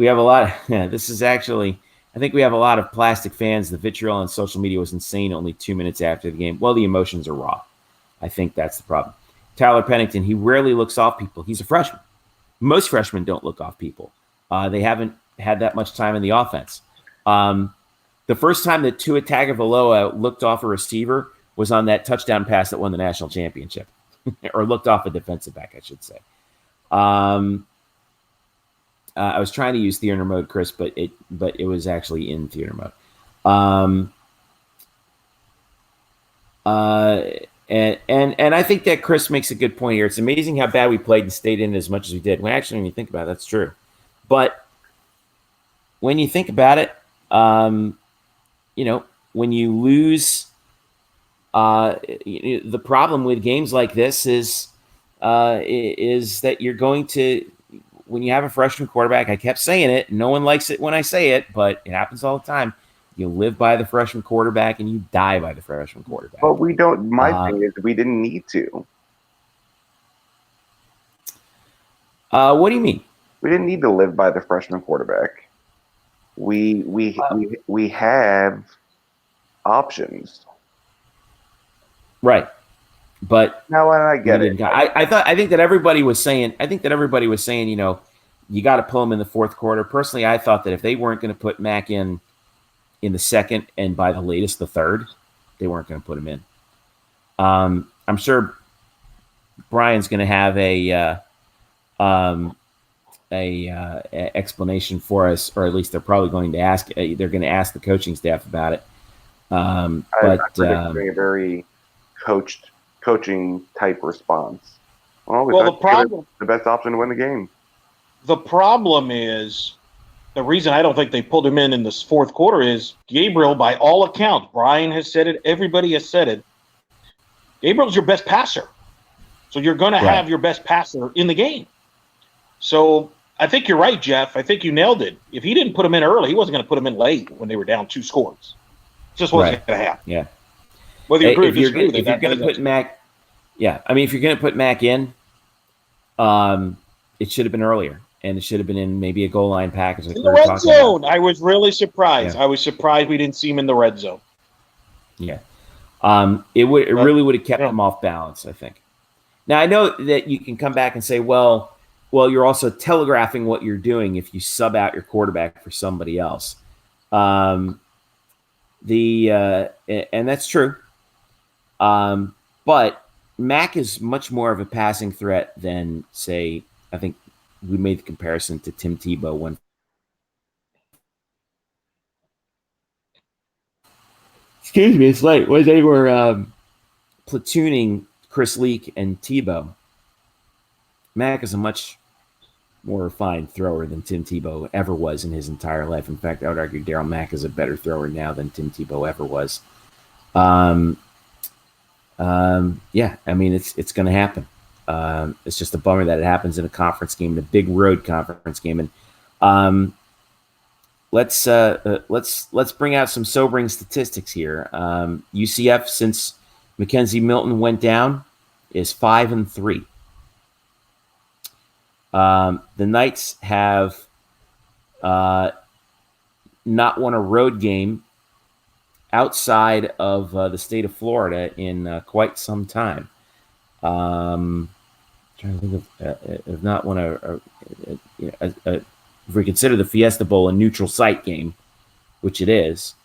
have a lot of, this is actually, I think we have a lot of plastic fans. The vitriol on social media was insane only 2 minutes after the game. Well, the emotions are raw. I think that's the problem. Tyler Pennington, he rarely looks off people. He's a freshman. Most freshmen don't look off people. They haven't had that much time in the offense. The first time that Tua Tagovailoa looked off a receiver was on that touchdown pass that won the national championship, or looked off a defensive back, I should say. I was trying to use theater mode, Chris, but it was actually in theater mode. And I think that Chris makes a good point here. It's amazing how bad we played and stayed in as much as we did. When you think about it, that's true. But when you think about it, when you lose, the problem with games like this is that you're going to, when you have a freshman quarterback, I kept saying it. No one likes it when I say it, but it happens all the time. You live by the freshman quarterback and you die by the freshman quarterback. But we don't. My thing is, we didn't need to. What do you mean? We didn't need to live by the freshman quarterback. We have options. Right. But no, I get it. I think that everybody was saying, you got to pull him in the fourth quarter. Personally, I thought that if they weren't going to put Mac in the second and by the latest the third, they weren't going to put him in. I'm sure Brian's going to have a explanation for us, or at least they're probably going to ask. They're going to ask the coaching staff about it. I predict a very coaching type response. Well, the problem, the best option to win the game. The problem is, the reason I don't think they pulled him in this fourth quarter is Gabriel, by all accounts, Brian has said it, everybody has said it, Gabriel's your best passer. So you're going to have your best passer in the game. So I think you're right, Jeff. I think you nailed it. If he didn't put him in early, he wasn't going to put him in late when they were down 2 scores. It just wasn't going to happen. Yeah. Whether you agree or disagree with if you're going to put Mac, if you're going to put Mac in, it should have been earlier, and it should have been in maybe a goal line package. In the red zone, I was really surprised. Yeah. I was surprised we didn't see him in the red zone. Yeah, it really would have kept him off balance, I think. Now, I know that you can come back and say, well, you're also telegraphing what you're doing if you sub out your quarterback for somebody else. And that's true. But Mac is much more of a passing threat than, say, I think we made the comparison to Tim Tebow when. Excuse me, it's late. When they were platooning Chris Leak and Tebow, Mac is a much more refined thrower than Tim Tebow ever was in his entire life. In fact, I would argue Darryl Mack is a better thrower now than Tim Tebow ever was. Yeah, I mean, it's going to happen. It's just a bummer that it happens in a conference game, in a big road conference game. And let's bring out some sobering statistics here. UCF, since Mackenzie Milton went down, is 5-3. The Knights have not won a road game outside of the state of Florida in quite some time. Trying to think of not won if we consider the Fiesta Bowl a neutral site game, which it is,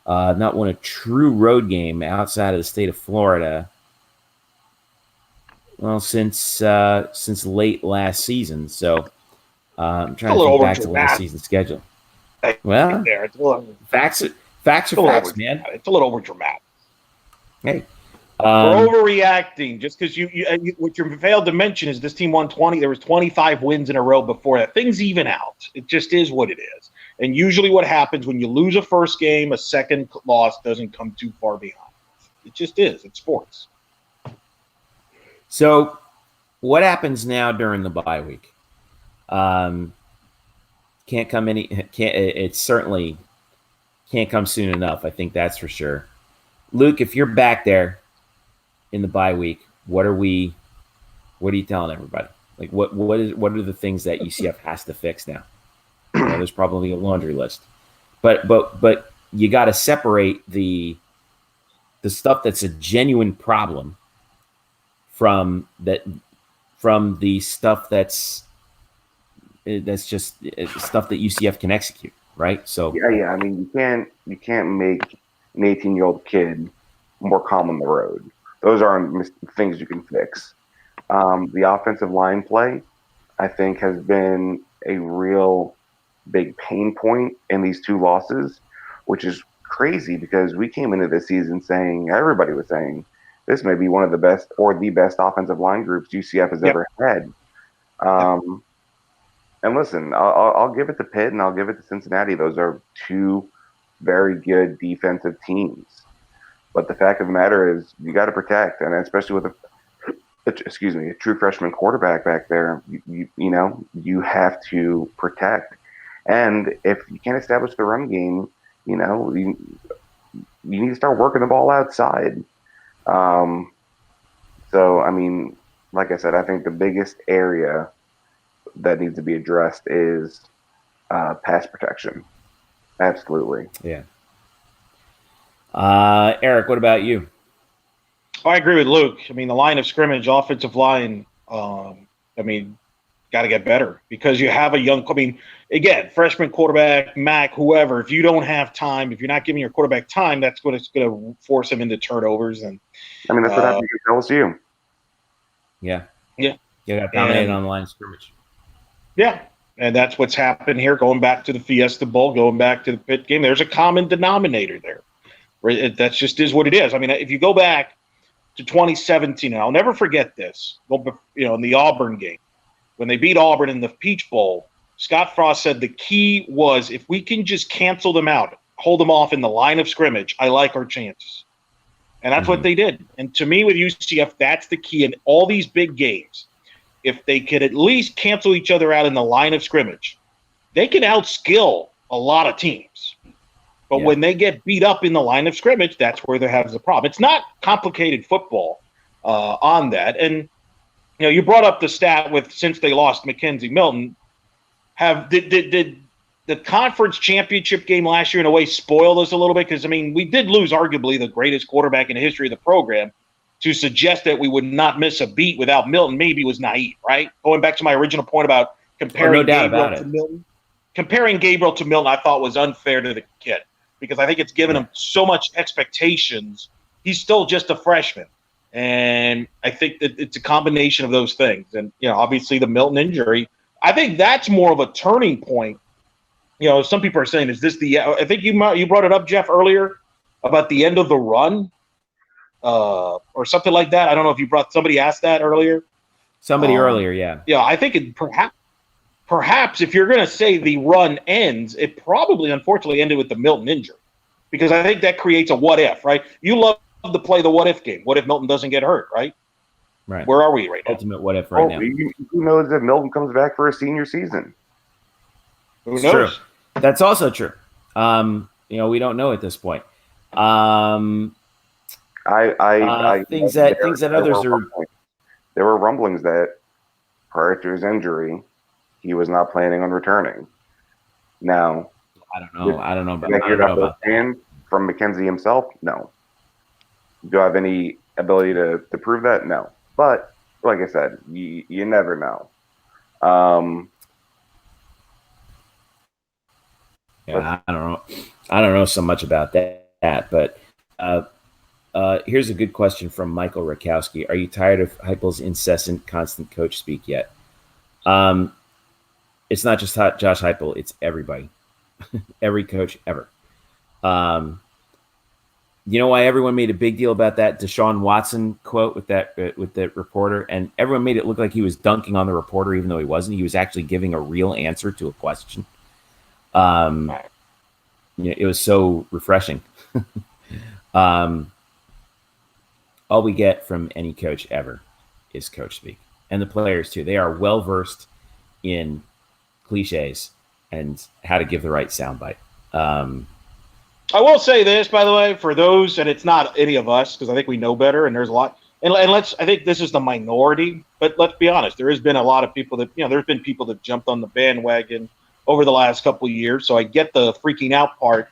not won a true road game outside of the state of Florida. Well, since late last season. So I'm trying to think back to last season's schedule. Well, facts are facts, man. It's a little over dramatic. Hey, we're overreacting just because you what you failed to mention is this team won 20. There was 25 wins in a row before that. Things even out. It just is what it is. And usually, what happens when you lose a first game, a second loss doesn't come too far behind. It just is. It's sports. So, what happens now during the bye week? It certainly can't come soon enough. I think that's for sure. Luke, if you're back there in the bye week, what are you telling everybody? Like, what are the things that UCF has to fix now? There's probably a laundry list, but you got to separate the stuff that's a genuine problem from the stuff that's just stuff that UCF can execute, right? So yeah. I mean, you can't make an 18-year-old kid more calm on the road. Those aren't things you can fix. The offensive line play, I think, has been a real big pain point in these two losses, which is crazy because we came into this season everybody was saying, this may be one of the best or the best offensive line groups UCF has ever had. And listen, I'll give it to Pitt and I'll give it to Cincinnati. Those are two very good defensive teams. But the fact of the matter is you got to protect, and especially with a true freshman quarterback back there, you have to protect. And if you can't establish the run game, you need to start working the ball outside. So, I mean, like I said, I think the biggest area that needs to be addressed is pass protection. Absolutely. Yeah. Eric, what about you? I agree with Luke. I mean, the line of scrimmage, offensive line, got to get better because you have again, freshman quarterback, Mac, whoever, if you don't have time, if you're not giving your quarterback time, that's what it's going to force him into turnovers. And I mean, that's what happened to LSU. Yeah. Yeah. You got dominated on the line of scrimmage. Yeah. And that's what's happened here, going back to the Fiesta Bowl, going back to the Pitt game. There's a common denominator there. Right? That just is what it is. I mean, if you go back to 2017, and I'll never forget this, in the Auburn game, when they beat Auburn in the Peach Bowl, Scott Frost said the key was if we can just cancel them out, hold them off in the line of scrimmage, I like our chances. And that's what they did. And to me with UCF, that's the key in all these big games. If they could at least cancel each other out in the line of scrimmage, they can outskill a lot of teams. But when they get beat up in the line of scrimmage, that's where they have the problem. It's not complicated football on that. And you brought up the stat with since they lost Mackenzie Milton. Did the conference championship game last year in a way spoil us a little bit? Because, I mean, we did lose arguably the greatest quarterback in the history of the program. to suggest that we would not miss a beat without Milton maybe was naive, right? Going back to my original point about comparing Gabriel to Milton. Comparing Gabriel to Milton, I thought was unfair to the kid because I think it's given him so much expectations. He's still just a freshman. And I think that it's a combination of those things. And, obviously the Milton injury, I think that's more of a turning point. Some people are saying, is this I think you brought it up, Jeff, earlier about the end of the run or something like that. I don't know if somebody asked that earlier. Somebody earlier, yeah. Yeah, I think it perhaps if you're going to say the run ends, it probably unfortunately ended with the Milton injury because I think that creates a what if, right? You love to play the what if game. What if Milton doesn't get hurt, right? Right. Where are we right now? Ultimate what if right now. Who knows if Milton comes back for a senior season? Who knows? True. That's also true. We don't know at this point. Things that others are. There were rumblings that prior to his injury, he was not planning on returning. Now, I don't know. I don't know about that. From Mackenzie himself, no. Do I have any ability to prove that? No. But like I said, you never know. I don't know. I don't know so much about that, but here's a good question from Michael Rakowski. Are you tired of Heupel's incessant, constant coach speak yet? It's not just Josh Heupel; it's everybody, every coach ever. You know why everyone made a big deal about that Deshaun Watson quote with that reporter, and everyone made it look like he was dunking on the reporter, even though he wasn't. He was actually giving a real answer to a question. It was so refreshing. All we get from any coach ever is coach speak, and the players too. They are well versed in cliches and how to give the right soundbite. I will say this, by the way, for those, and it's not any of us, because I think we know better, and there's a lot. And I think this is the minority, but let's be honest. There has been a lot of people that, there's been people that jumped on the bandwagon over the last couple of years, so I get the freaking out part.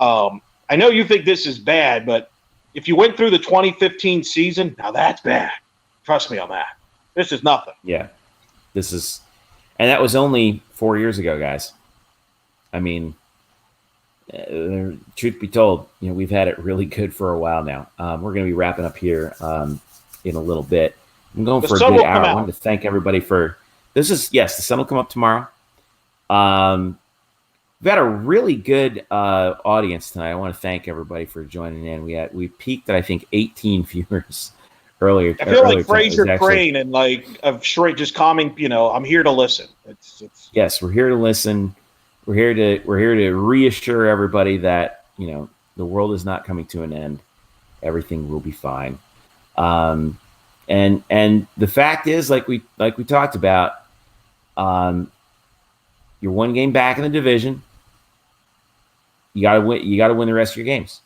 I know you think this is bad, but if you went through the 2015 season, now that's bad. Trust me on that. This is nothing. Yeah. And that was only 4 years ago, guys. I mean, truth be told, we've had it really good for a while now. We're going to be wrapping up here in a little bit. I'm going for a good hour. I wanted to thank everybody for this. The sun will come up tomorrow. We've had a really good audience tonight. I want to thank everybody for joining in. We peaked at I think 18 viewers earlier. I feel like Fraser Crane and of Shrek just calming. I'm here to listen. Yes, we're here to listen. We're here to reassure everybody that the world is not coming to an end. Everything will be fine. And the fact is, like we talked about, you're one game back in the division. You gotta win. You gotta win the rest of your games.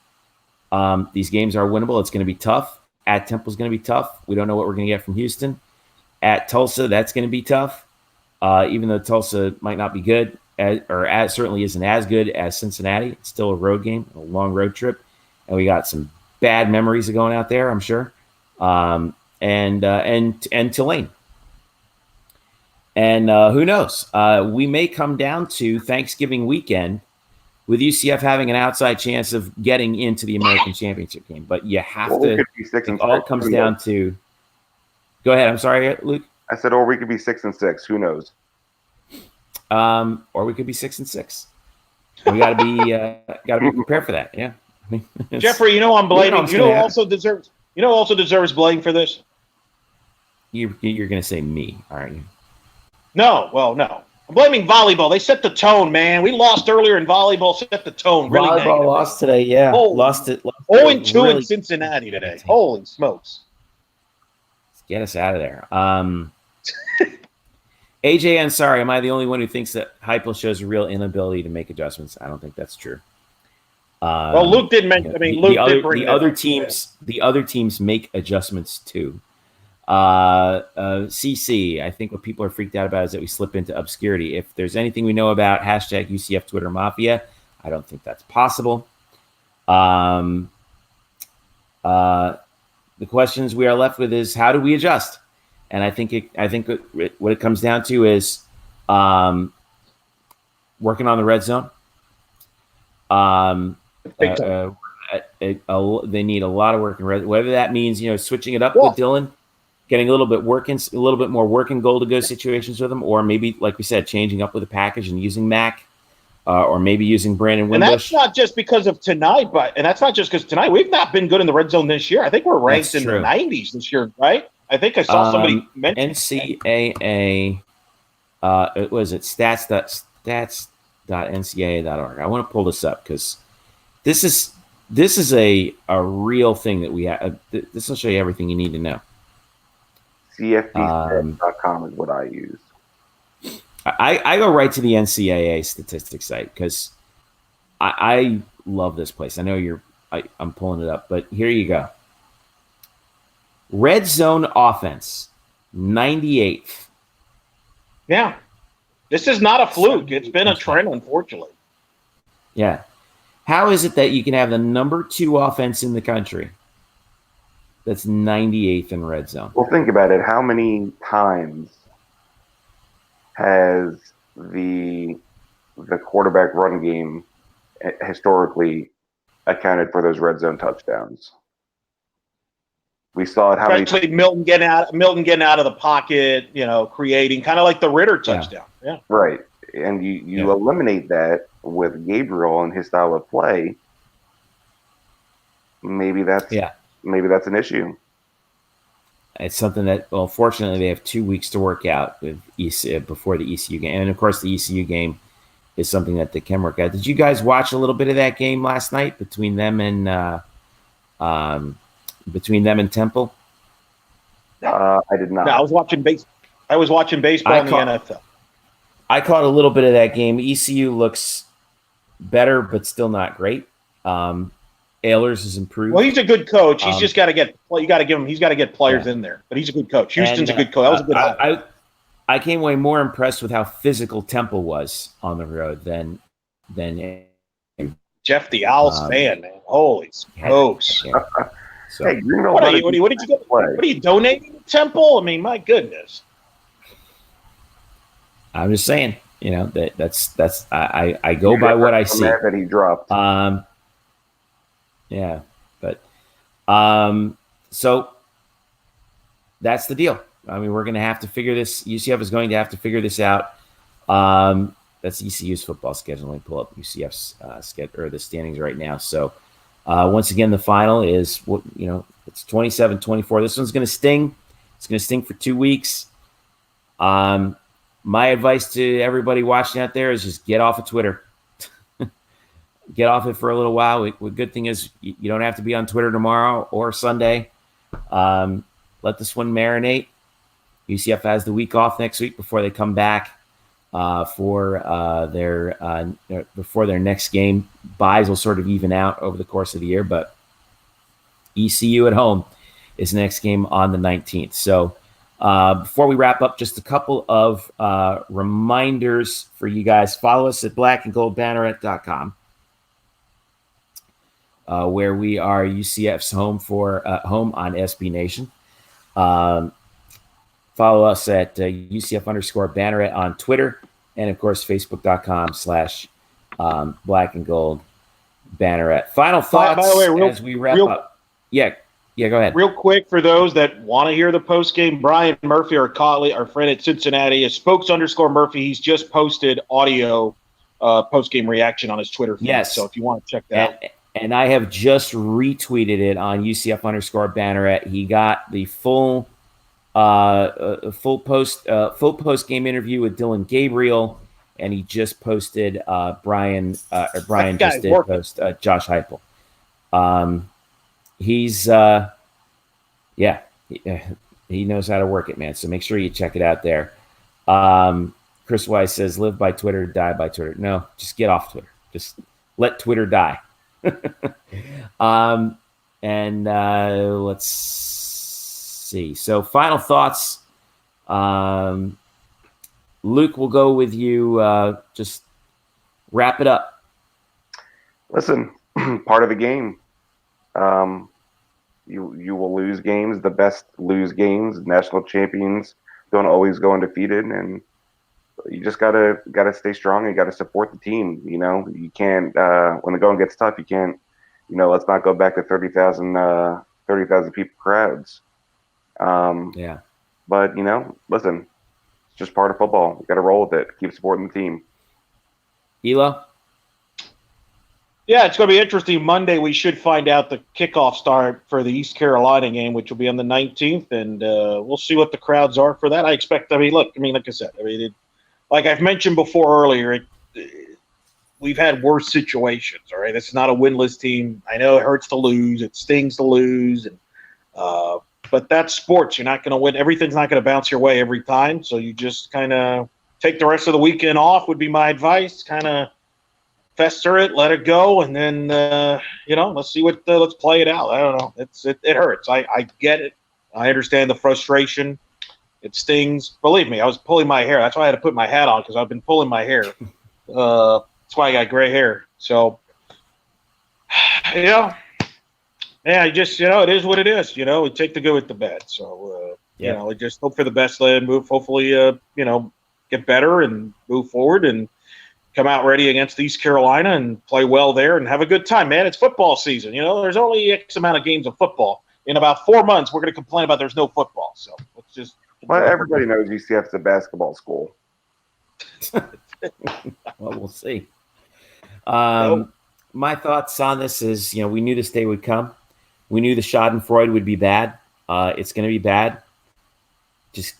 These games are winnable. It's going to be tough. At Temple's going to be tough. We don't know what we're going to get from Houston. At Tulsa, that's going to be tough. Even though Tulsa might not be good, certainly isn't as good as Cincinnati. It's still a road game, a long road trip, and we got some bad memories of going out there, I'm sure. And Tulane. And who knows? We may come down to Thanksgiving weekend with UCF having an outside chance of getting into the American Championship game. But you have to. It all comes down to. Go ahead. I'm sorry, Luke. I said, or we could be 6-6. Who knows? Or we could be 6-6. We got to be prepared for that. Yeah. Jeffrey, I'm blaming. Also deserves blame for this. You're going to say me, aren't you? No. I'm blaming volleyball. They set the tone, man. We lost earlier in volleyball. Set the tone. Really volleyball negative. Lost today. Yeah, lost it. 0-2 really in Cincinnati today. Holy smokes! Let's get us out of there. AJ Ansari, am I the only one who thinks that Heupel shows a real inability to make adjustments? I don't think that's true. Well, Luke did mention. The other teams make adjustments too. CC, I think what people are freaked out about is that we slip into obscurity. If there's anything we know about hashtag UCF Twitter Mafia, I don't think that's possible. the questions we are left with is how do we adjust? And I think what it comes down to is working on the red zone. They need a lot of work in red. Whether that means switching it up with Dylan, getting a little bit more working goal to go situations with him, or maybe like we said, changing up with the package and using Mac, or maybe using Brandon Wimbush. And that's not just because of tonight, we've not been good in the red zone this year. I think we're ranked in the 90s this year, right? I think I saw somebody mention NCAA. It was at stats.ncaa.org. I want to pull this up because this is a real thing that we have. This will show you everything you need to know. CFBstats.com is what I use. I go right to the NCAA statistics site because I love this place. I know I'm pulling it up, but here you go. Red zone offense, 98th. Yeah. This is not a fluke. It's been a trend, unfortunately. Yeah. How is it that you can have the number 2 offense in the country that's 98th in red zone? Well, think about it. How many times has the quarterback run game historically accounted for those red zone touchdowns? We saw it. Especially Milton getting out of the pocket, creating kind of like the Ritter touchdown. Yeah. Right. And you eliminate that with Gabriel and his style of play. Maybe that's an issue. It's something that, well, fortunately, they have 2 weeks to work out with before the ECU game, and of course, the ECU game is something that they can work out. Did you guys watch a little bit of that game last night between them and Temple? I did not. No, I was watching baseball in the NFL. I caught a little bit of that game. ECU looks better, but still not great. Ehlers has improved. Well, he's a good coach. He's just got to get. You got to give him. He's got to get players in there. But he's a good coach. Houston's a good coach. That was a good. I came away more impressed with how physical Temple was on the road than Jeff the Owls fan, man. Holy smokes! Yeah. So, hey, what did you get? What are you donating to Temple? I mean, my goodness. I'm just saying, that's I go by what I see. That he dropped. Yeah, but so that's the deal. I mean, we're going to have to figure this. UCF is going to have to figure this out. That's ECU's football schedule. Let me pull up UCF's schedule or the standings right now. So once again, the final is it's 27-24. This one's going to sting. It's going to sting for 2 weeks. My advice to everybody watching out there is just get off of Twitter. Get off it for a little while. The good thing is you don't have to be on Twitter tomorrow or Sunday. Let this one marinate. UCF has the week off next week before they come back before their next game. Buys will sort of even out over the course of the year, but ECU at home is next game on the 19th. So before we wrap up, just a couple of reminders for you guys. Follow us at blackandgoldbanneret.com. Where we are UCF's home on SB Nation. Follow us at UCF_Banneret on Twitter, and of course Facebook.com/Black and Gold Banneret. Final thoughts by the way, as we wrap up. Yeah, go ahead. Real quick for those that want to hear the post game, Brian Murphy, our colleague, our friend at Cincinnati, is spokes_Murphy. He's just posted audio post game reaction on his Twitter feed. Yes. So if you want to check that out. And I have just retweeted it on UCF_Banneret. He got the full post game interview with Dylan Gabriel, and he just posted Brian just did post Josh Heupel. He's he knows how to work it, man. So make sure you check it out there. Chris Weiss says, "Live by Twitter, die by Twitter." No, just get off Twitter. Just let Twitter die. Let's see. So final thoughts. Luke, we'll go with you. Just wrap it up. Listen, part of the game. You will lose games. The best lose games. National champions don't always go undefeated, and you just gotta stay strong and gotta support the team. You can't when the going gets tough. You can't. Let's not go back to 30,000 people crowds. Yeah. But listen, it's just part of football. You got to roll with it. Keep supporting the team. Elo? Yeah, it's going to be interesting. Monday, we should find out the kickoff start for the East Carolina game, which will be on the 19th, and we'll see what the crowds are for that. I expect. Like I said, like I've mentioned before earlier, we've had worse situations. All right, it's not a winless team. I know it hurts to lose. It stings to lose, and but that's sports. You're not going to win. Everything's not going to bounce your way every time. So you just kind of take the rest of the weekend off would be my advice. Kind of fester it, let it go, and then let's see let's play it out. I don't know. It hurts. I get it. I understand the frustration. It stings. Believe me, I was pulling my hair. That's why I had to put my hat on because I've been pulling my hair. That's why I got gray hair. So, I just it is what it is. We take the good with the bad. So, we just hope for the best and move. Hopefully, get better and move forward and come out ready against East Carolina and play well there and have a good time, man. It's football season. There's only X amount of games of football. In about 4 months, we're going to complain about there's no football. So let's just. Well, everybody knows UCF's a basketball school. Well, we'll see. My thoughts on this is, we knew this day would come. We knew the Schadenfreude would be bad. It's going to be bad. Just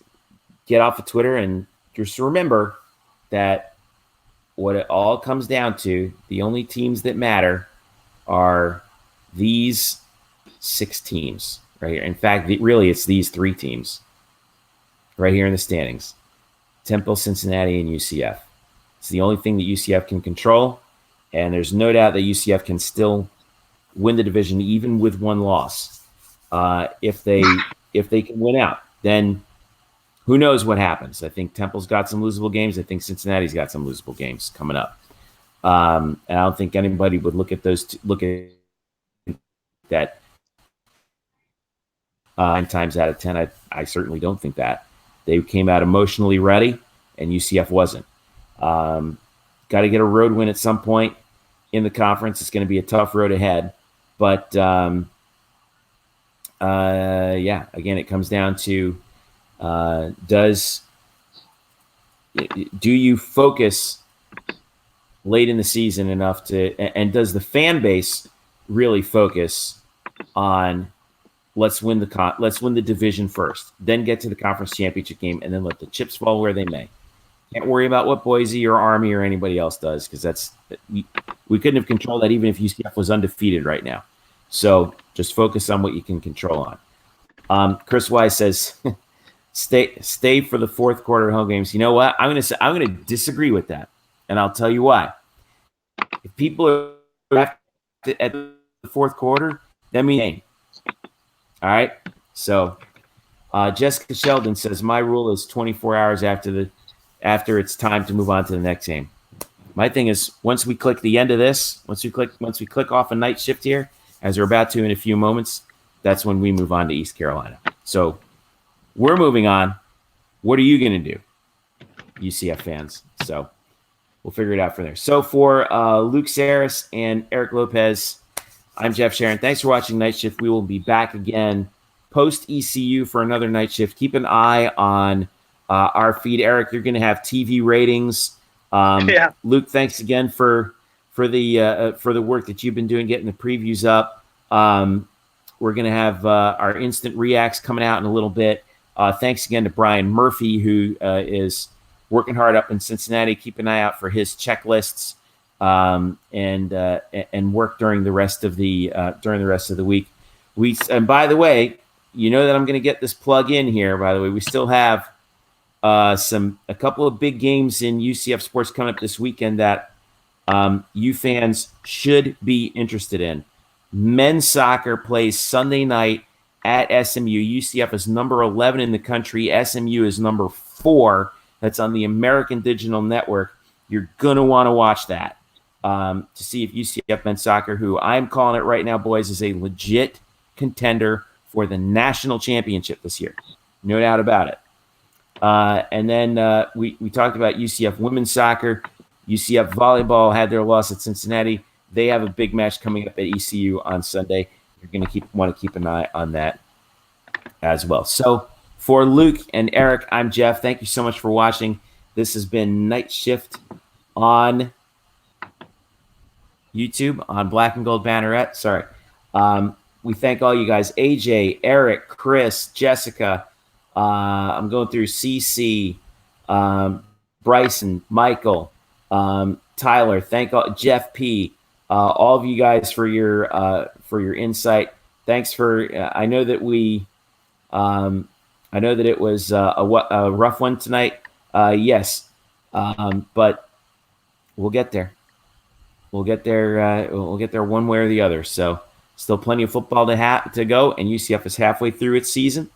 get off of Twitter and just remember that what it all comes down to, the only teams that matter are these 6 teams right here. In fact, really, it's these 3 teams right here in the standings. Temple, Cincinnati, and UCF. It's the only thing that UCF can control, and there's no doubt that UCF can still win the division even with 1 loss. If they can win out, then who knows what happens? I think Temple's got some losable games. I think Cincinnati's got some losable games coming up. And I don't think anybody would look at that 9 times out of 10. I certainly don't think that. They came out emotionally ready, and UCF wasn't. Got to get a road win at some point in the conference. It's going to be a tough road ahead. But, again, it comes down to do you focus late in the season enough and does the fan base really focus on let's win the division first, then get to the conference championship game, and then let the chips fall where they may. Can't worry about what Boise or Army or anybody else does because we couldn't have controlled that even if UCF was undefeated right now. So just focus on what you can control on. Chris Wise says, stay for the fourth quarter home games. You know what? I'm going to disagree with that, and I'll tell you why. If people are at the fourth quarter, that means all right. So Jessica Sheldon says my rule is 24 hours after it's time to move on to the next game. My thing is once we click the end of this, once we click off a night shift here, as we're about to in a few moments, that's when we move on to East Carolina. So we're moving on. What are you going to do, UCF fans? So we'll figure it out from there. So for Luke Sarris and Eric Lopez, I'm Jeff Sharon. Thanks for watching Night Shift. We will be back again post-ECU for another Night Shift. Keep an eye on our feed. Eric, you're going to have TV ratings. Yeah. Luke, thanks again for the work that you've been doing, getting the previews up. We're going to have our instant reacts coming out in a little bit. Thanks again to Brian Murphy, who is working hard up in Cincinnati. Keep an eye out for his checklists and work during the rest of the week. And by the way, you know that I'm going to get this plug in here. By the way, we still have a couple of big games in UCF sports coming up this weekend that you fans should be interested in. Men's soccer plays Sunday night at SMU. UCF is number 11 in the country. SMU is number 4. That's on the American Digital Network. You're going to want to watch that to see if UCF men's soccer, who I'm calling it right now, boys, is a legit contender for the national championship this year. No doubt about it. And then we talked about UCF women's soccer. UCF volleyball had their loss at Cincinnati. They have a big match coming up at ECU on Sunday. You're going to want to keep an eye on that as well. So for Luke and Eric, I'm Jeff. Thank you so much for watching. This has been Night Shift on YouTube on Black and Gold Banneret. Sorry. We thank all you guys. AJ, Eric, Chris, Jessica. I'm going through CC, Bryson, Michael, Tyler. Thank all, Jeff P. All of you guys for your insight. Thanks for. I know that it was a rough one tonight. Yes, but we'll get there. We'll get there. We'll get there one way or the other. So, still plenty of football to go, and UCF is halfway through its season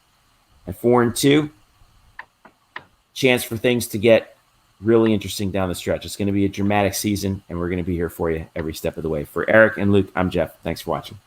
at 4-2. Chance for things to get really interesting down the stretch. It's going to be a dramatic season, and we're going to be here for you every step of the way. For Eric and Luke, I'm Jeff. Thanks for watching.